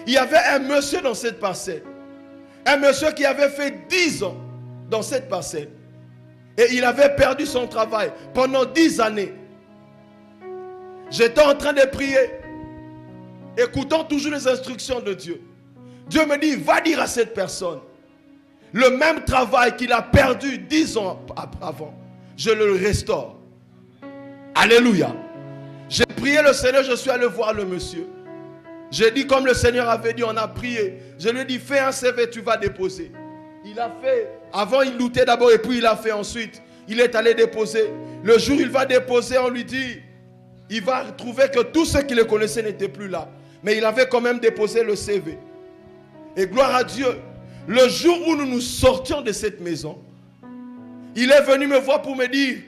Il y avait un monsieur dans cette parcelle. Un monsieur qui avait fait 10 ans dans cette parcelle. Et il avait perdu son travail pendant 10 années. J'étais en train de prier, écoutant toujours les instructions de Dieu. Dieu me dit, va dire à cette personne, le même travail qu'il a perdu 10 ans avant, je le restaure. Alléluia. J'ai prié le Seigneur, je suis allé voir le monsieur. J'ai dit comme le Seigneur avait dit, on a prié. Je lui ai dit, fais un CV, tu vas déposer. Il a fait, avant il lootait d'abord et puis il a fait ensuite. Il est allé déposer. Le jour où il va déposer, on lui dit, il va trouver que tous ceux qui le connaissaient n'étaient plus là. Mais il avait quand même déposé le CV. Et gloire à Dieu, le jour où nous nous sortions de cette maison, il est venu me voir pour me dire,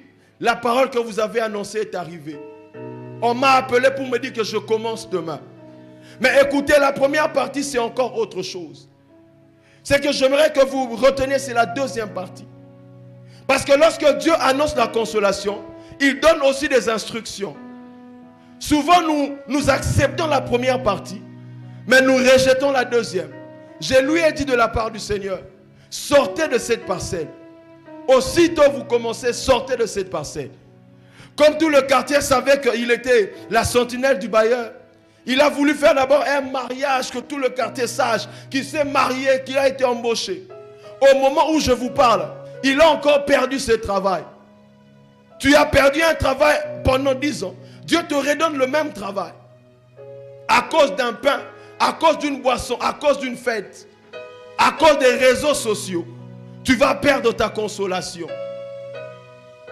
la parole que vous avez annoncée est arrivée. On m'a appelé pour me dire que je commence demain. Mais écoutez, la première partie, c'est encore autre chose. C'est que j'aimerais que vous reteniez, c'est la deuxième partie. Parce que lorsque Dieu annonce la consolation, il donne aussi des instructions. Souvent, nous acceptons la première partie, mais nous rejetons la deuxième. Je lui ai dit de la part du Seigneur, sortez de cette parcelle. Aussitôt vous commencez, sortez de cette parcelle. Comme tout le quartier savait qu'il était la sentinelle du bailleur, il a voulu faire d'abord un mariage, que tout le quartier sache qu'il s'est marié, qu'il a été embauché. Au moment où je vous parle, il a encore perdu ce travail. Tu as perdu un travail pendant 10 ans. Dieu te redonne le même travail. À cause d'un pain, à cause d'une boisson, à cause d'une fête, à cause des réseaux sociaux, tu vas perdre ta consolation.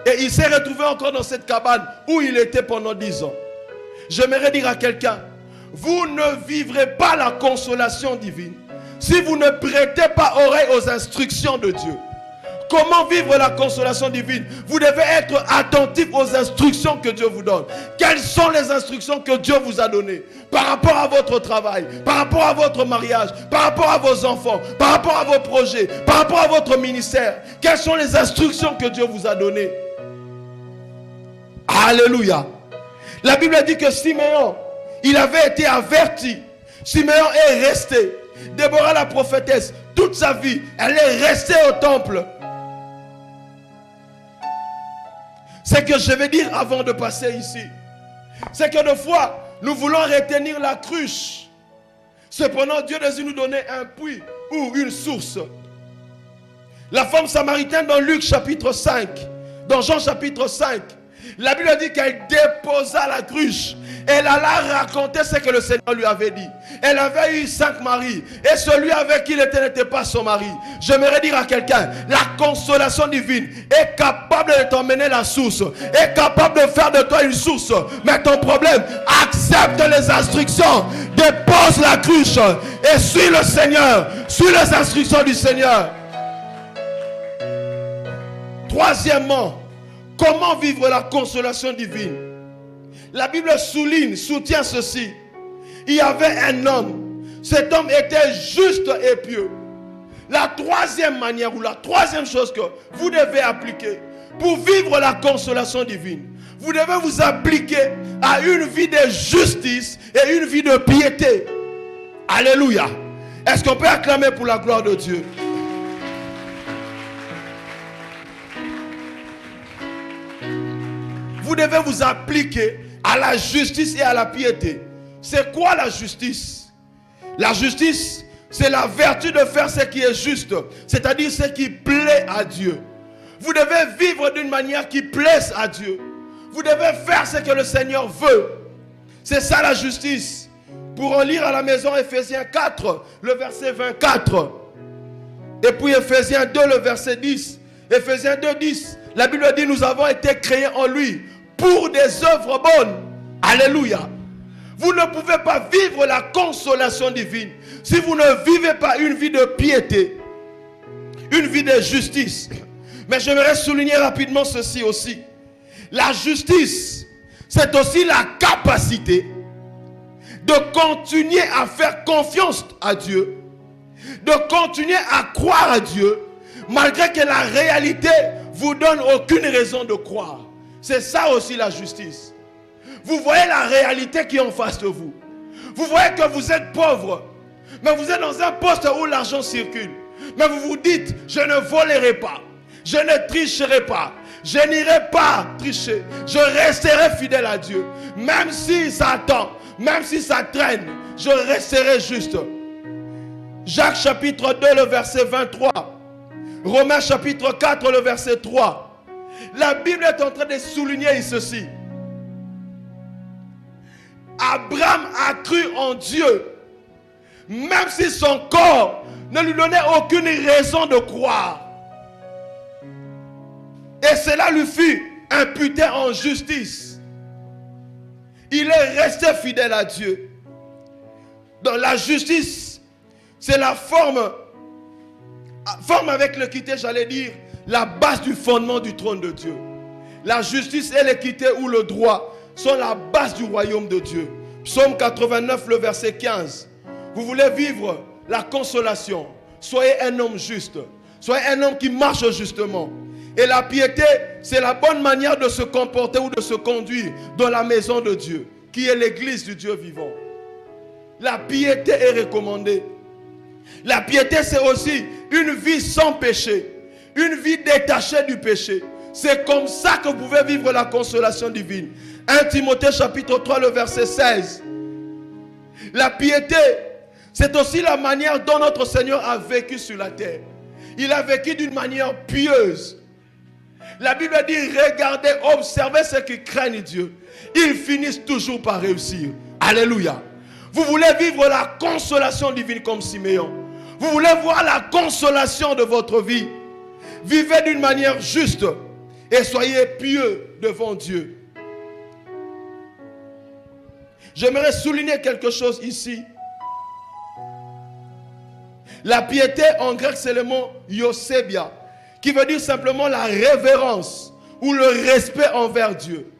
Et il s'est retrouvé encore dans cette cabane où il était pendant 10 ans. J'aimerais dire à quelqu'un, vous ne vivrez pas la consolation divine si vous ne prêtez pas oreille aux instructions de Dieu. Comment vivre la consolation divine? Vous devez être attentif aux instructions que Dieu vous donne. Quelles sont les instructions que Dieu vous a données par rapport à votre travail, par rapport à votre mariage, par rapport à vos enfants, par rapport à vos projets, par rapport à votre ministère? Quelles sont les instructions que Dieu vous a données? Alléluia. La Bible dit que Simeon, il avait été averti. Simeon est resté. Déborah la prophétesse, toute sa vie, elle est restée au temple. C'est que je vais dire avant de passer ici, c'est que des fois, nous voulons retenir la cruche. Cependant, Dieu désire nous donner un puits ou une source. La femme samaritaine dans Luc chapitre 5, dans Jean chapitre 5, la Bible dit qu'elle déposa la cruche. Elle alla raconter ce que le Seigneur lui avait dit. Elle avait eu 5 maris. Et celui avec qui il était n'était pas son mari. J'aimerais dire à quelqu'un, la consolation divine est capable de t'emmener la source. Est capable de faire de toi une source. Mais ton problème, accepte les instructions. Dépose la cruche. Et suis le Seigneur. Suis les instructions du Seigneur. Troisièmement, comment vivre la consolation divine? La Bible soutient ceci. Il y avait un homme. Cet homme était juste et pieux. La troisième manière ou la troisième chose que vous devez appliquer pour vivre la consolation divine, vous devez vous appliquer à une vie de justice et une vie de piété. Alléluia. Est-ce qu'on peut acclamer pour la gloire de Dieu? Vous devez vous appliquer à la justice et à la piété. C'est quoi la justice? La justice, c'est la vertu de faire ce qui est juste, c'est-à-dire ce qui plaît à Dieu. Vous devez vivre d'une manière qui plaise à Dieu. Vous devez faire ce que le Seigneur veut. C'est ça la justice. Pour en lire à la maison Ephésiens 4, le verset 24. Et puis Ephésiens 2, le verset 10. Ephésiens 2, 10. La Bible dit, nous avons été créés en lui pour des œuvres bonnes. Alléluia. Vous ne pouvez pas vivre la consolation divine si vous ne vivez pas une vie de piété, une vie de justice. Mais j'aimerais souligner rapidement ceci aussi. La justice, c'est aussi la capacité de continuer à faire confiance à Dieu, de continuer à croire à Dieu, malgré que la réalité vous donne aucune raison de croire. C'est ça aussi la justice. Vous voyez la réalité qui est en face de vous. Vous voyez que vous êtes pauvre, mais vous êtes dans un poste où l'argent circule. Mais vous vous dites, je ne volerai pas, je ne tricherai pas, je n'irai pas tricher, je resterai fidèle à Dieu. Même si ça attend, même si ça traîne, je resterai juste. Jacques chapitre 2, le verset 23. Romains chapitre 4, le verset 3. La Bible est en train de souligner ceci. Abraham a cru en Dieu, même si son corps ne lui donnait aucune raison de croire. Et cela lui fut imputé en justice. Il est resté fidèle à Dieu. Dans la justice, c'est la forme avec l'équité, j'allais dire, la base du fondement du trône de Dieu. La justice et l'équité ou le droit sont la base du royaume de Dieu. Psaume 89, le verset 15. Vous voulez vivre la consolation, soyez un homme juste. Soyez un homme qui marche justement. Et la piété, c'est la bonne manière de se comporter ou de se conduire dans la maison de Dieu, qui est l'église du Dieu vivant. La piété est recommandée. La piété, c'est aussi une vie sans péché, une vie détachée du péché. C'est comme ça que vous pouvez vivre la consolation divine. 1 Timothée chapitre 3, le verset 16. La piété, c'est aussi la manière dont notre Seigneur a vécu sur la terre. Il a vécu d'une manière pieuse. La Bible dit, regardez, observez ceux qui craignent Dieu. Ils finissent toujours par réussir. Alléluia. Vous voulez vivre la consolation divine comme Siméon. Vous voulez voir la consolation de votre vie. Vivez d'une manière juste et soyez pieux devant Dieu. J'aimerais souligner quelque chose ici. La piété en grec, c'est le mot iosebia, qui veut dire simplement la révérence ou le respect envers Dieu.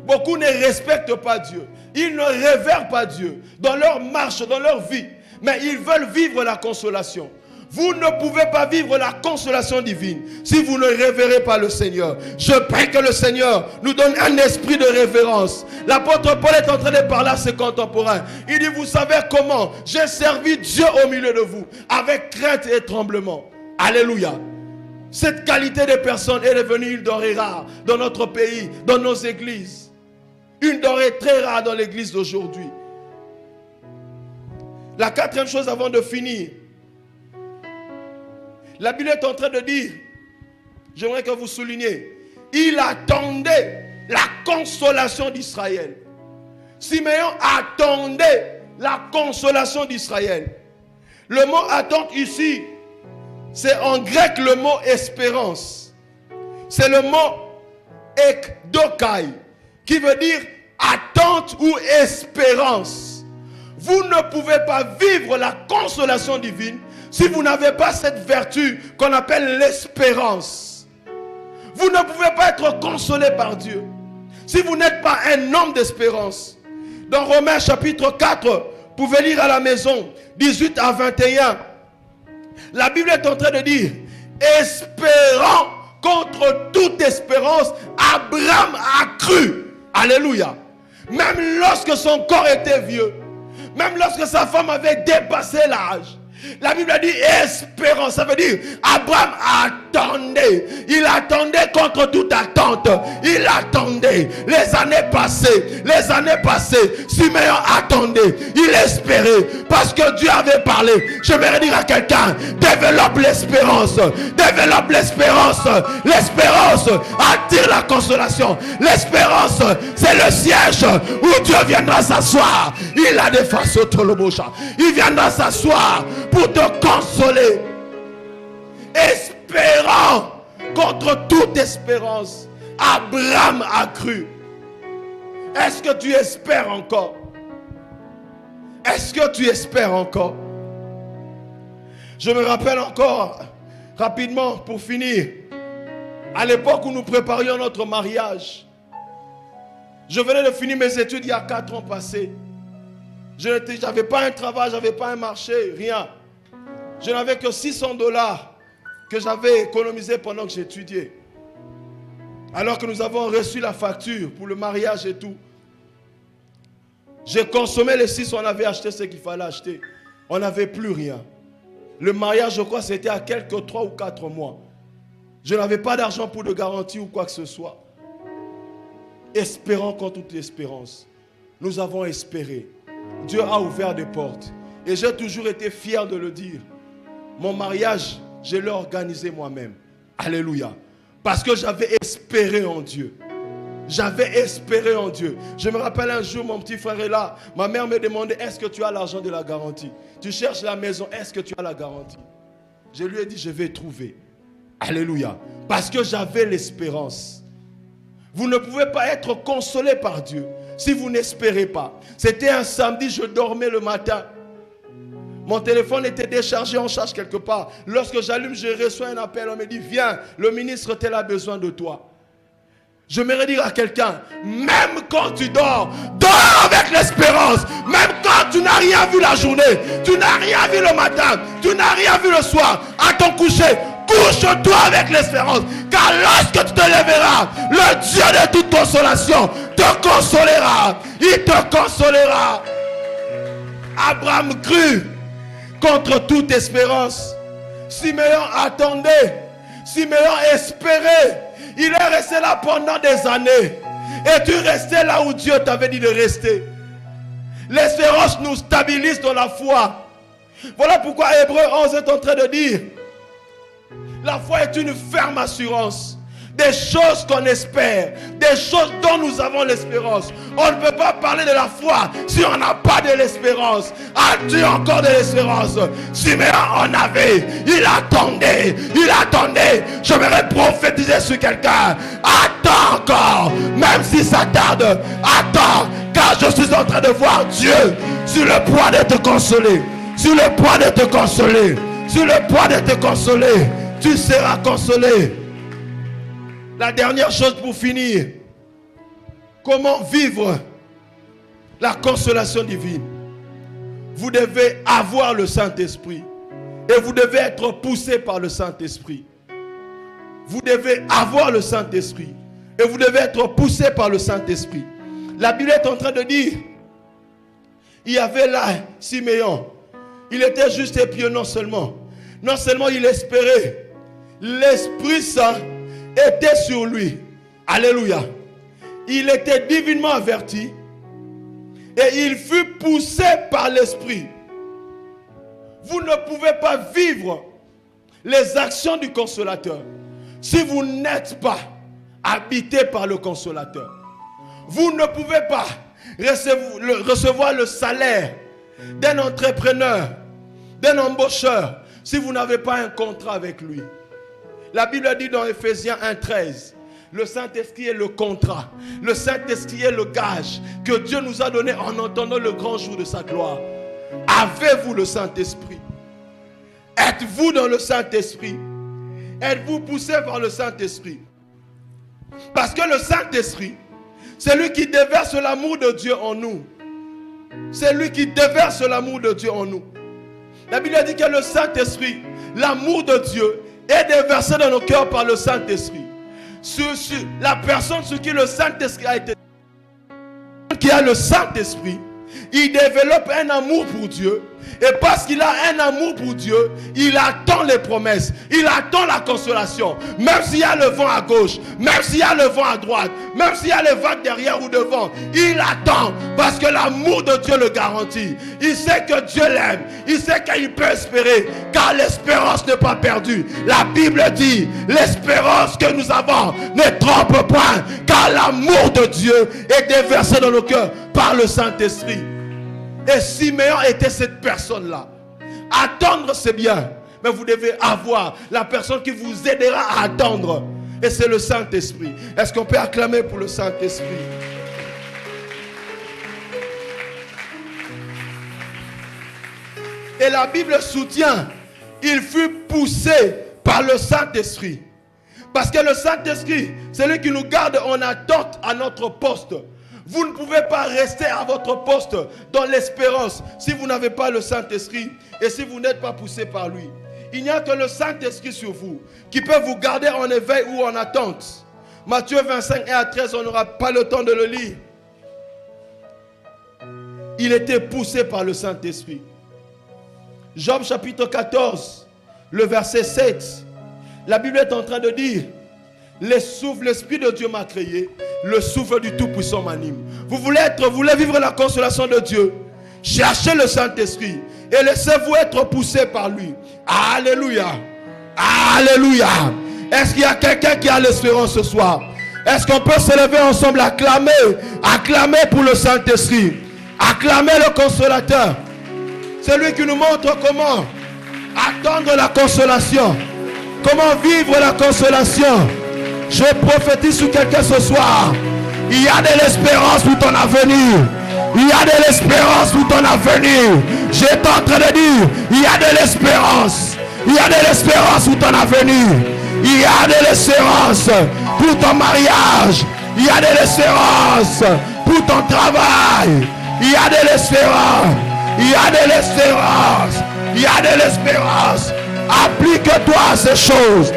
Beaucoup ne respectent pas Dieu. Ils ne révèrent pas Dieu dans leur marche, dans leur vie. Mais ils veulent vivre la consolation. Vous ne pouvez pas vivre la consolation divine si vous ne révérez pas le Seigneur. Je prie que le Seigneur nous donne un esprit de révérence. L'apôtre Paul est en train de parler à ses contemporains. Il dit, vous savez comment j'ai servi Dieu au milieu de vous, avec crainte et tremblement. Alléluia. Cette qualité de personne est devenue une denrée rare dans notre pays, dans nos églises. Une denrée très rare dans l'église d'aujourd'hui. La quatrième chose avant de finir. La Bible est en train de dire, j'aimerais que vous souligniez, il attendait la consolation d'Israël. Siméon attendait la consolation d'Israël. Le mot attendre ici, c'est en grec le mot espérance. C'est le mot ekdokai, qui veut dire attente ou espérance. Vous ne pouvez pas vivre la consolation divine si vous n'avez pas cette vertu qu'on appelle l'espérance. Vous ne pouvez pas être consolé par Dieu si vous n'êtes pas un homme d'espérance. Dans Romains chapitre 4, vous pouvez lire à la maison, 18 à 21. La Bible est en train de dire, espérant contre toute espérance, Abraham a cru. Alléluia. Même lorsque son corps était vieux, même lorsque sa femme avait dépassé l'âge, la Bible dit espérant, ça veut dire Abraham attendait. Il attendait contre toute attente. Il attendait. Les années passées, Simeon attendait. Il espérait parce que Dieu avait parlé. J'aimerais dire à quelqu'un, développe l'espérance. Développe l'espérance. L'espérance attire la consolation. L'espérance, c'est le siège où Dieu viendra s'asseoir. Il a des faces au tolobosha. Il viendra s'asseoir pour te consoler. Espérant contre toute espérance, Abraham a cru. Est-ce que tu espères encore? Est-ce que tu espères encore? Je me rappelle encore, rapidement pour finir, à l'époque où nous préparions notre mariage. Je venais de finir mes études il y a 4 ans passés. Je n'avais pas un travail, je n'avais pas un marché, rien. Je n'avais que $600 que j'avais économisé pendant que j'étudiais. Alors que nous avons reçu la facture pour le mariage et tout. J'ai consommé les 6, on avait acheté ce qu'il fallait acheter. On n'avait plus rien. Le mariage, je crois, c'était à quelques 3 ou 4 mois. Je n'avais pas d'argent pour de garantie ou quoi que ce soit. Espérant contre toute espérance. Nous avons espéré. Dieu a ouvert des portes. Et j'ai toujours été fier de le dire. Mon mariage, je l'ai organisé moi-même. Alléluia. Parce que j'avais espéré en Dieu. J'avais espéré en Dieu. Je me rappelle un jour, mon petit frère est là. Ma mère me demandait, est-ce que tu as l'argent de la garantie? Tu cherches la maison, est-ce que tu as la garantie? Je lui ai dit, je vais trouver. Alléluia. Parce que j'avais l'espérance. Vous ne pouvez pas être consolé par Dieu si vous n'espérez pas. C'était un samedi, je dormais le matin. Mon téléphone était déchargé en charge quelque part. Lorsque j'allume, je reçois un appel. On me dit, viens, le ministre tel a besoin de toi. Je me dire à quelqu'un, même quand tu dors, dors avec l'espérance. Même quand tu n'as rien vu la journée, tu n'as rien vu le matin, tu n'as rien vu le soir, à ton coucher, couche-toi avec l'espérance. Car lorsque tu te lèveras, le Dieu de toute consolation te consolera. Il te consolera. Abraham crut contre toute espérance. Simeon attendait. Simeon espérait. Il est resté là pendant des années. Et tu restais là où Dieu t'avait dit de rester. L'espérance nous stabilise dans la foi. Voilà pourquoi Hébreux 11 est en train de dire, la foi est une ferme assurance des choses qu'on espère, des choses dont nous avons l'espérance. On ne peut pas parler de la foi si on n'a pas de l'espérance. As-tu encore de l'espérance? Simeon en avait, il attendait. J'aimerais prophétiser sur quelqu'un. Attends encore, même si ça tarde. Attends, car je suis en train de voir Dieu sur le point de te consoler. Sur le point de te consoler. Sur le point de te consoler. Tu seras consolé. La dernière chose pour finir. Comment vivre la consolation divine? Vous devez avoir le Saint-Esprit. Et vous devez être poussé par le Saint-Esprit. Vous devez avoir le Saint-Esprit. Et vous devez être poussé par le Saint-Esprit. La Bible est en train de dire, il y avait là Simeon. Il était juste épieux non seulement il espérait. L'Esprit Saint était sur lui. Alléluia. Il était divinement averti. Et il fut poussé par l'Esprit. Vous ne pouvez pas vivre les actions du Consolateur si vous n'êtes pas habité par le Consolateur. Vous ne pouvez pas recevoir le salaire d'un entrepreneur, d'un embaucheur, si vous n'avez pas un contrat avec lui. La Bible dit dans Ephésiens 1:13, le Saint-Esprit est le contrat. Le Saint-Esprit est le gage que Dieu nous a donné en entendant le grand jour de sa gloire. Avez-vous le Saint-Esprit? Êtes-vous dans le Saint-Esprit? Êtes-vous poussé par le Saint-Esprit? Parce que le Saint-Esprit, c'est lui qui déverse l'amour de Dieu en nous. C'est lui qui déverse l'amour de Dieu en nous. La Bible dit que le Saint-Esprit, l'amour de Dieu, est déversé dans nos cœurs par le Saint-Esprit. Sur la personne sur qui le Saint-Esprit a été, qui a le Saint-Esprit, il développe un amour pour Dieu. Et parce qu'il a un amour pour Dieu, il attend les promesses, il attend la consolation. Même s'il y a le vent à gauche, même s'il y a le vent à droite, même s'il y a les vagues derrière ou devant, il attend parce que l'amour de Dieu le garantit. Il sait que Dieu l'aime, il sait qu'il peut espérer, car l'espérance n'est pas perdue. La Bible dit, l'espérance que nous avons ne trompe point, car l'amour de Dieu est déversé dans nos cœurs par le Saint-Esprit. Et Siméon était cette personne-là. Attendre, c'est bien. Mais vous devez avoir la personne qui vous aidera à attendre. Et c'est le Saint-Esprit. Est-ce qu'on peut acclamer pour le Saint-Esprit? Et la Bible soutient, il fut poussé par le Saint-Esprit. Parce que le Saint-Esprit, c'est lui qui nous garde en attente à notre poste. Vous ne pouvez pas rester à votre poste dans l'espérance si vous n'avez pas le Saint-Esprit et si vous n'êtes pas poussé par lui. Il n'y a que le Saint-Esprit sur vous qui peut vous garder en éveil ou en attente. Matthieu 25, 1 à 13, on n'aura pas le temps de le lire. Il était poussé par le Saint-Esprit. Job chapitre 14, le verset 7. La Bible est en train de dire: l'Esprit de Dieu m'a créé, le souffle du Tout-Puissant m'anime. Vous voulez vivre la consolation de Dieu? Cherchez le Saint-Esprit et laissez-vous être poussé par lui. Alléluia. Alléluia. Est-ce qu'il y a quelqu'un qui a l'espérance ce soir? Est-ce qu'on peut se lever ensemble, acclamer pour le Saint-Esprit, acclamer le consolateur? C'est lui qui nous montre comment attendre la consolation, comment vivre la consolation. Je prophétise sur quelqu'un ce soir. Il y a de l'espérance pour ton avenir. Il y a de l'espérance pour ton avenir. J'étais en train de dire, il y a de l'espérance. Il y a de l'espérance pour ton avenir. Il y a de l'espérance pour ton mariage. Il y a de l'espérance pour ton travail. Il y a de l'espérance. Il y a de l'espérance. Il y a de l'espérance. Applique-toi à ces choses.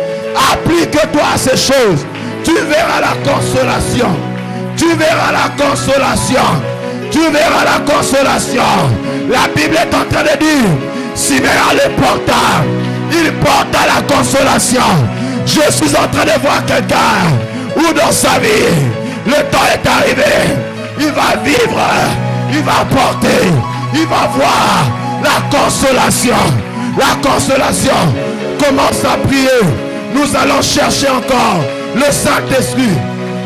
Applique-toi à ces choses. Tu verras la consolation. Tu verras la consolation. Tu verras la consolation. La Bible est en train de dire, Siméon le porta. Il porta la consolation. Je suis en train de voir quelqu'un où dans sa vie, le temps est arrivé. Il va vivre. Il va porter. Il va voir la consolation. La consolation. Commence à prier. Nous allons chercher encore le Saint-Esprit.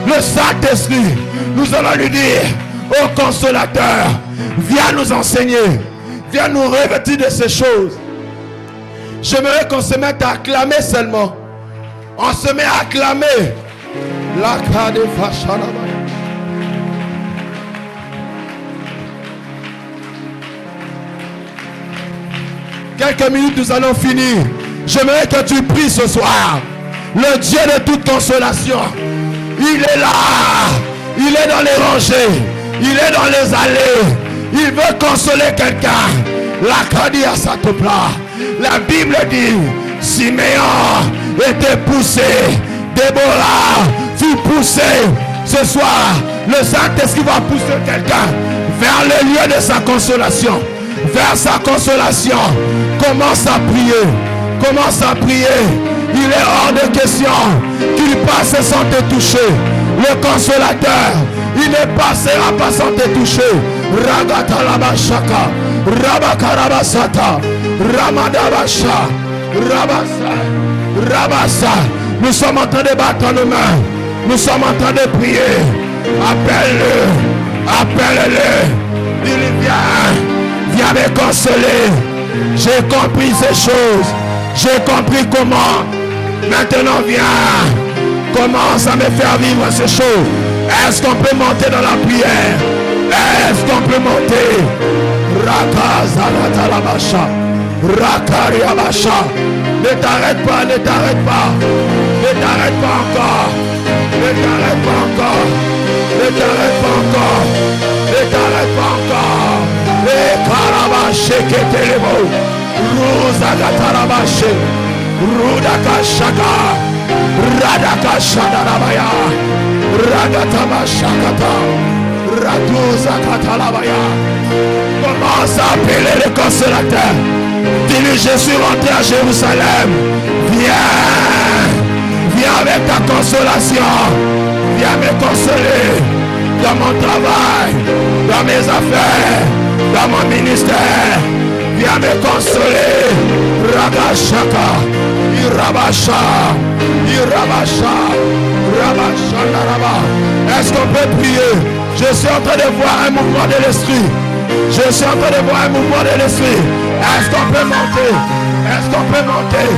Le Saint-Esprit. Nous allons lui dire, ô consolateur, viens nous enseigner. Viens nous revêtir de ces choses. J'aimerais qu'on se mette à acclamer seulement. On se met à acclamer. Quelques minutes, nous allons finir. J'aimerais que tu pries ce soir. Le Dieu de toute consolation, il est là. Il est dans les rangées. Il est dans les allées. Il veut consoler quelqu'un. La Kadia Satopla. La Bible dit, Siméon était poussé. Déborah fut poussé. Ce soir, le Saint-Esprit va pousser quelqu'un vers le lieu de sa consolation. Vers sa consolation. Commence à prier. Commence à prier. Il est hors de question qu'il passe sans te toucher. Le consolateur, il ne passera pas sans te toucher. Ragatalabashaka, Rabakarabasata, Ramadabasha, Rabasa, Rabasa. Nous sommes en train de battre nos mains. Nous sommes en train de prier. Appelle-le. Appelle-le. Il vient. Viens me consoler. J'ai compris ces choses. J'ai compris comment. Maintenant viens. Commence à me faire vivre ces choses. Est-ce qu'on peut monter dans la prière? Est-ce qu'on peut monter? Rakazalatalabasha. Rakariabasha. Ne t'arrête pas, ne t'arrête pas. Ne t'arrête pas encore. Ne t'arrête pas encore. Ne t'arrête pas encore. Ne t'arrête pas encore. Et Karabaché Ketelebo. Ruzagatarabashe. Rudakashaka. Radakashadarabaya. Ragatabashakata. Raduzakatalabaya. Commence à appeler le consolateur. Dis-lui, je suis rentré à Jérusalem. Viens. Viens avec ta consolation. Viens me consoler dans mon travail, dans mes affaires, dans mon ministère. Viens me consoler. Ragashaka. Irabasha. Irabasha. Rabasha. Naraba. Est-ce qu'on peut prier? Je suis en train de voir un mouvement de l'esprit. Je suis en train de voir un mouvement de l'esprit. Est-ce qu'on peut monter? Est-ce qu'on peut monter?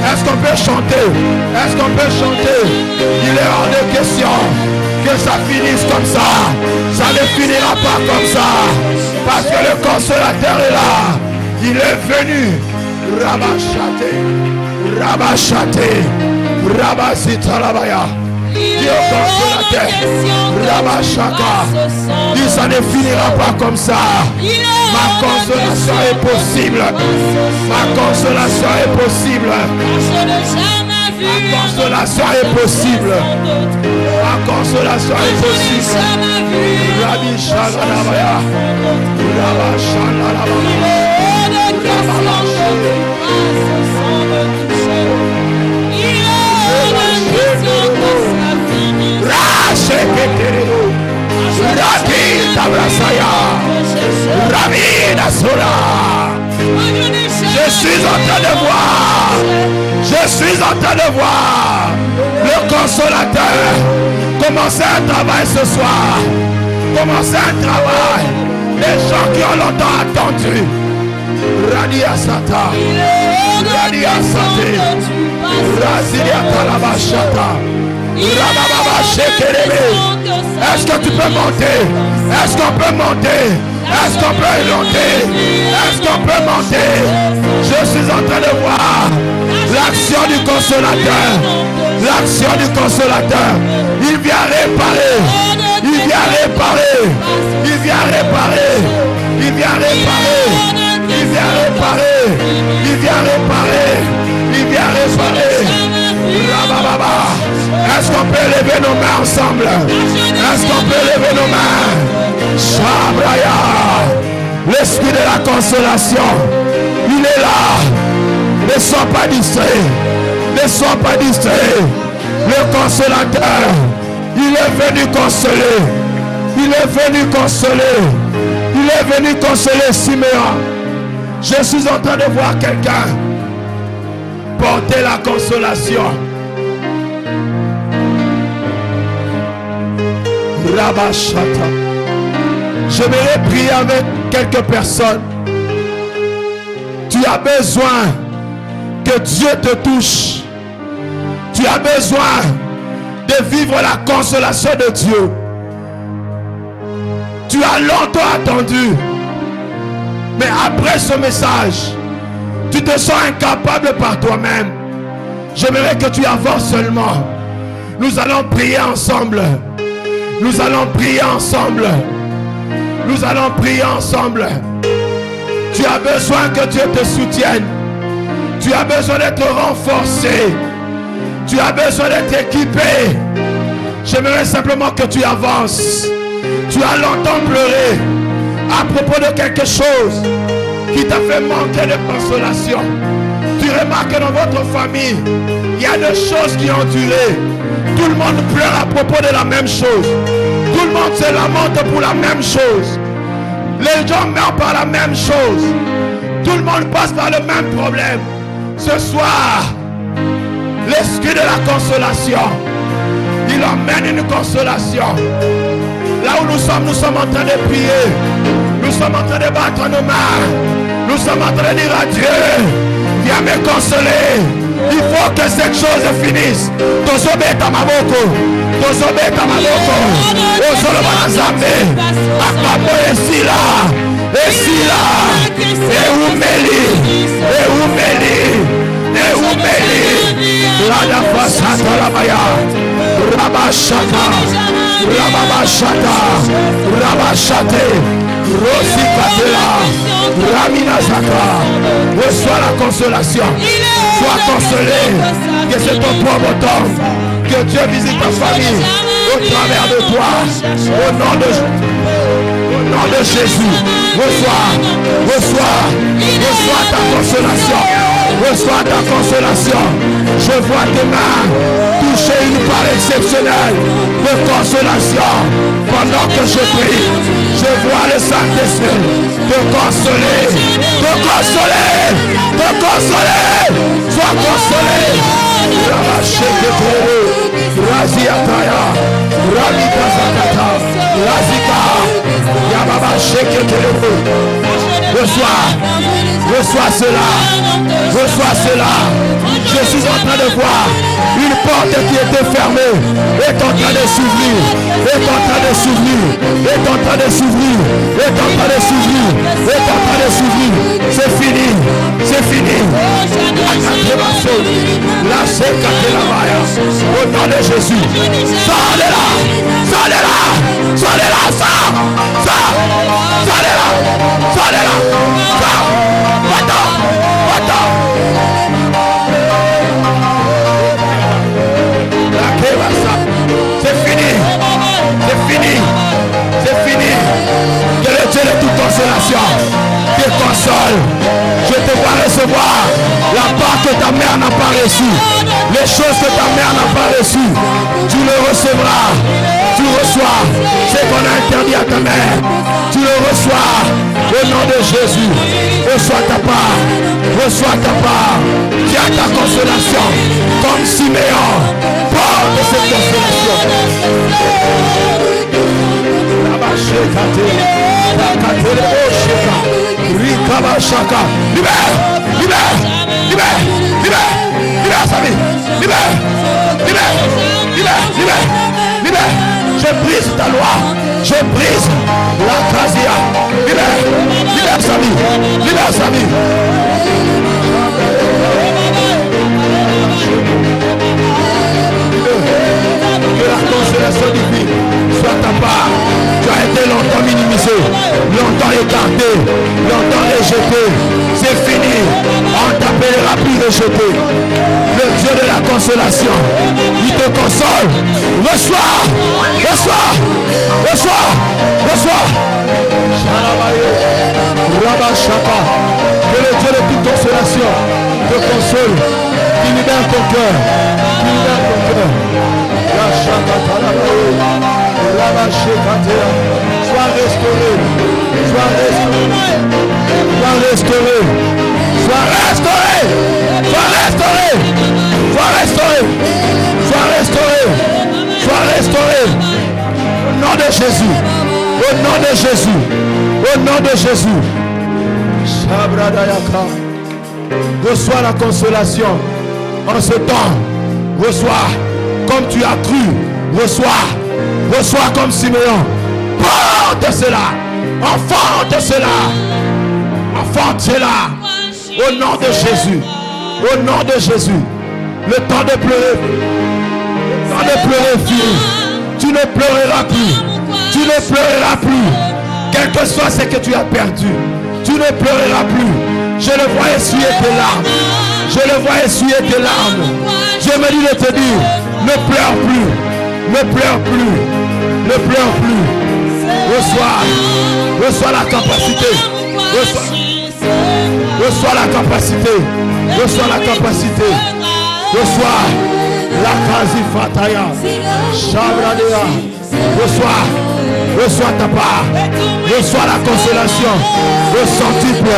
Est-ce qu'on peut chanter? Est-ce qu'on peut chanter? Il est hors de question que ça finisse comme ça. Ça ne finira pas comme ça. Parce que le consolateur est là. Il est venu. Rabashate. Rabashate. Rabasitalabaya. Dieu consolateur, Rabashaka, dit ça ne finira pas comme ça. Ma consolation est possible. Ma consolation est possible. Ma consolation est possible. Ma consolation est possible. Rabbi Shalabaya, Rabashalabaya, je suis en train de voir. Je suis en train de voir le consolateur commencer un travail ce soir. Commencer un travail. Les gens qui ont longtemps attendu. Radia Sata. Radia Sate. Razilia Talabashata. Est-ce que tu peux monter? Est-ce qu'on peut monter? Est-ce qu'on peut monter? Est-ce qu'on peut monter? Je suis en train de voir l'action du consolateur. L'action du consolateur. Il vient réparer. Il vient réparer. Il vient réparer. Il vient réparer. Il vient réparer. Il vient réparer. Il vient réparer. Est-ce qu'on peut lever nos mains ensemble? Est-ce qu'on peut lever nos mains? Shabraya, l'esprit de la consolation, il est là. Ne sois pas distrait. Ne sois pas distrait. Le consolateur, il est venu consoler. Il est venu consoler. Il est venu consoler Siméon. Je suis en train de voir quelqu'un porter la consolation. Rabashata. J'aimerais prier avec quelques personnes. Tu as besoin que Dieu te touche. Tu as besoin de vivre la consolation de Dieu. Tu as longtemps attendu. Mais après ce message, tu te sens incapable par toi-même. J'aimerais que tu avances seulement. Nous allons prier ensemble. Nous allons prier ensemble. Nous allons prier ensemble. Tu as besoin que Dieu te soutienne. Tu as besoin d'être renforcé. Tu as besoin d'être équipé. J'aimerais simplement que tu avances. Tu as longtemps pleuré à propos de quelque chose qui t'a fait manquer de consolation. Tu remarques que dans votre famille, il y a des choses qui ont duré. Tout le monde pleure à propos de la même chose. Tout le monde se lamente pour la même chose. Les gens meurent par la même chose. Tout le monde passe par le même problème. Ce soir, l'esprit de la consolation, il emmène une consolation. Là où nous sommes en train de prier. Nous sommes en train de battre nos mains. Nous sommes en train de dire à Dieu, viens me consoler. Il faut que cette chose finisse. Tozobeta maboko. Tozobeta maboko. Ozoloba na Nzambe. Akabo esila. Esila. Eumeli. Eumeli. Eumeli. Rada fasata la baya. Rabashaka, Rababashaka, Rabashate, Rosikatela, Raminazaka. Reçois la consolation. Sois consolé. Que c'est ton propre temps. Que Dieu visite ta famille au travers de toi. Au nom de Jésus. Reçois ta consolation. Reçois ta consolation. Je vois tes mains toucher une part exceptionnelle de consolation. Pendant que je prie, je vois le Saint-Esprit te consoler, te consoler, te consoler. Sois consolé. Raziataya, Ramikazakata, Razika, Yababa Sheketelebo. Reçois cela. Je suis en train de voir une porte qui était fermée est en train de s'ouvrir, C'est fini. Au nom de Jésus. Sors-les-là. C'est fini. Que le Dieu de toute consolation te console. Je te vois recevoir la part que ta mère n'a pas reçue. Les choses que ta mère n'a pas reçues, tu le recevras. Tu reçois ce qu'on a interdit à ta mère. Tu le reçois au nom de Jésus. Reçois ta part. Tiens ta consolation comme Siméon. Porte cette consolation. Libère sa vie. Libère. Je brise ta loi. Je brise la casia. Libère sa vie. Que la consolation divine soit ta part. Tu as été longtemps minimisé, longtemps écarté, longtemps rejeté. C'est fini. On t'appellera plus rejeté. Le Dieu de la consolation, il te console. Reçois. Que le Dieu de toute consolation te console. Qui libère ton cœur. Sois restauré. Au nom de Jésus. Reçois la consolation en ce temps. Reçois comme tu as cru. Reçois comme Siméon. Porte cela. Enfante cela. Au nom de Jésus. Le temps de pleurer fini. Tu ne pleureras plus. Quel que soit ce que tu as perdu, tu ne pleureras plus. Je le vois essuyer tes larmes. Je me dis de te dire, ne pleure plus. Reçois la capacité. Reçois la Kazifataya. Shabradea. Reçois ta part. Reçois la consolation. Le centuple.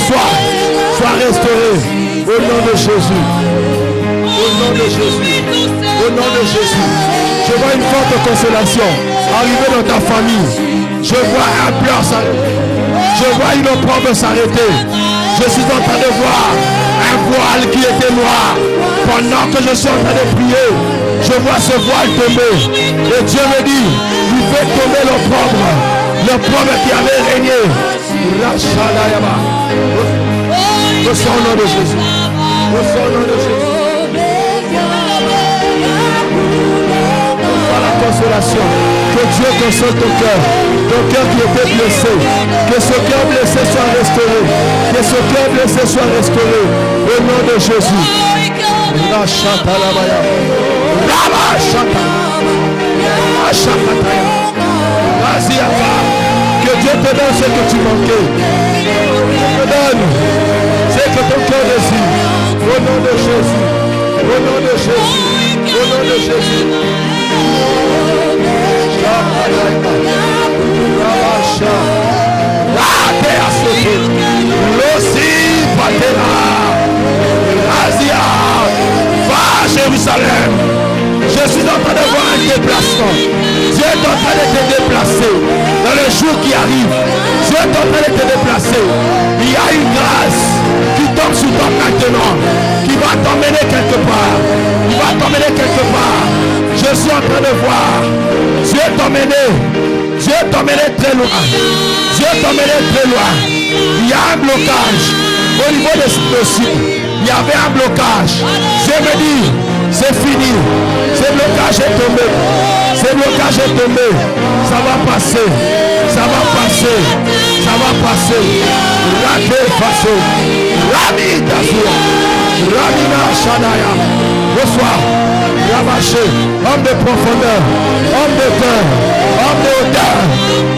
Sois restauré. Au nom de Jésus. Je vois une forte consolation arriver dans ta famille. Je vois un pleur s'arrêter. Je vois une opprobre s'arrêter. Je suis en train de voir un voile qui était noir. Pendant que je suis en train de prier, je vois ce voile tomber. Et Dieu me dit, il fait tomber l'opprobre qui avait régné. Reçois au nom de Jésus. consolation. Que Dieu console ton cœur qui était blessé. Que ce cœur blessé soit restauré. Que ce cœur blessé soit restauré. Au nom de Jésus. Que Dieu te donne ce que tu manquais. Te donne ce que ton cœur désire. Au nom de Jésus. Au nom de Jésus. Au nom de Jésus. Va à Jérusalem. Je suis en train de voir un déplacement. Dieu est en train de te déplacer dans le jour qui arrive. Dieu est en train de te déplacer. Il y a une grâce qui tombe sur toi maintenant, qui va t'emmener quelque part. Il va t'emmener quelque part. Je suis en train de voir Dieu t'emmener. Dieu t'emmener très loin. Dieu t'emmener très loin. Il y a un blocage au niveau de ce dossier. Il y avait un blocage. Je me dis, c'est fini. Ce blocage est tombé. Ce blocage est tombé. Ça va passer. Ça va passer. Ça va passer. Raté façon. Rami Dazia. Ramina Shadaya. Bonsoir. Ramaché. Homme de profondeur. Homme de cœur. Homme de hauteur.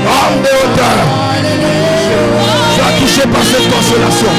Homme de hauteur. Sois touché par cette consolation.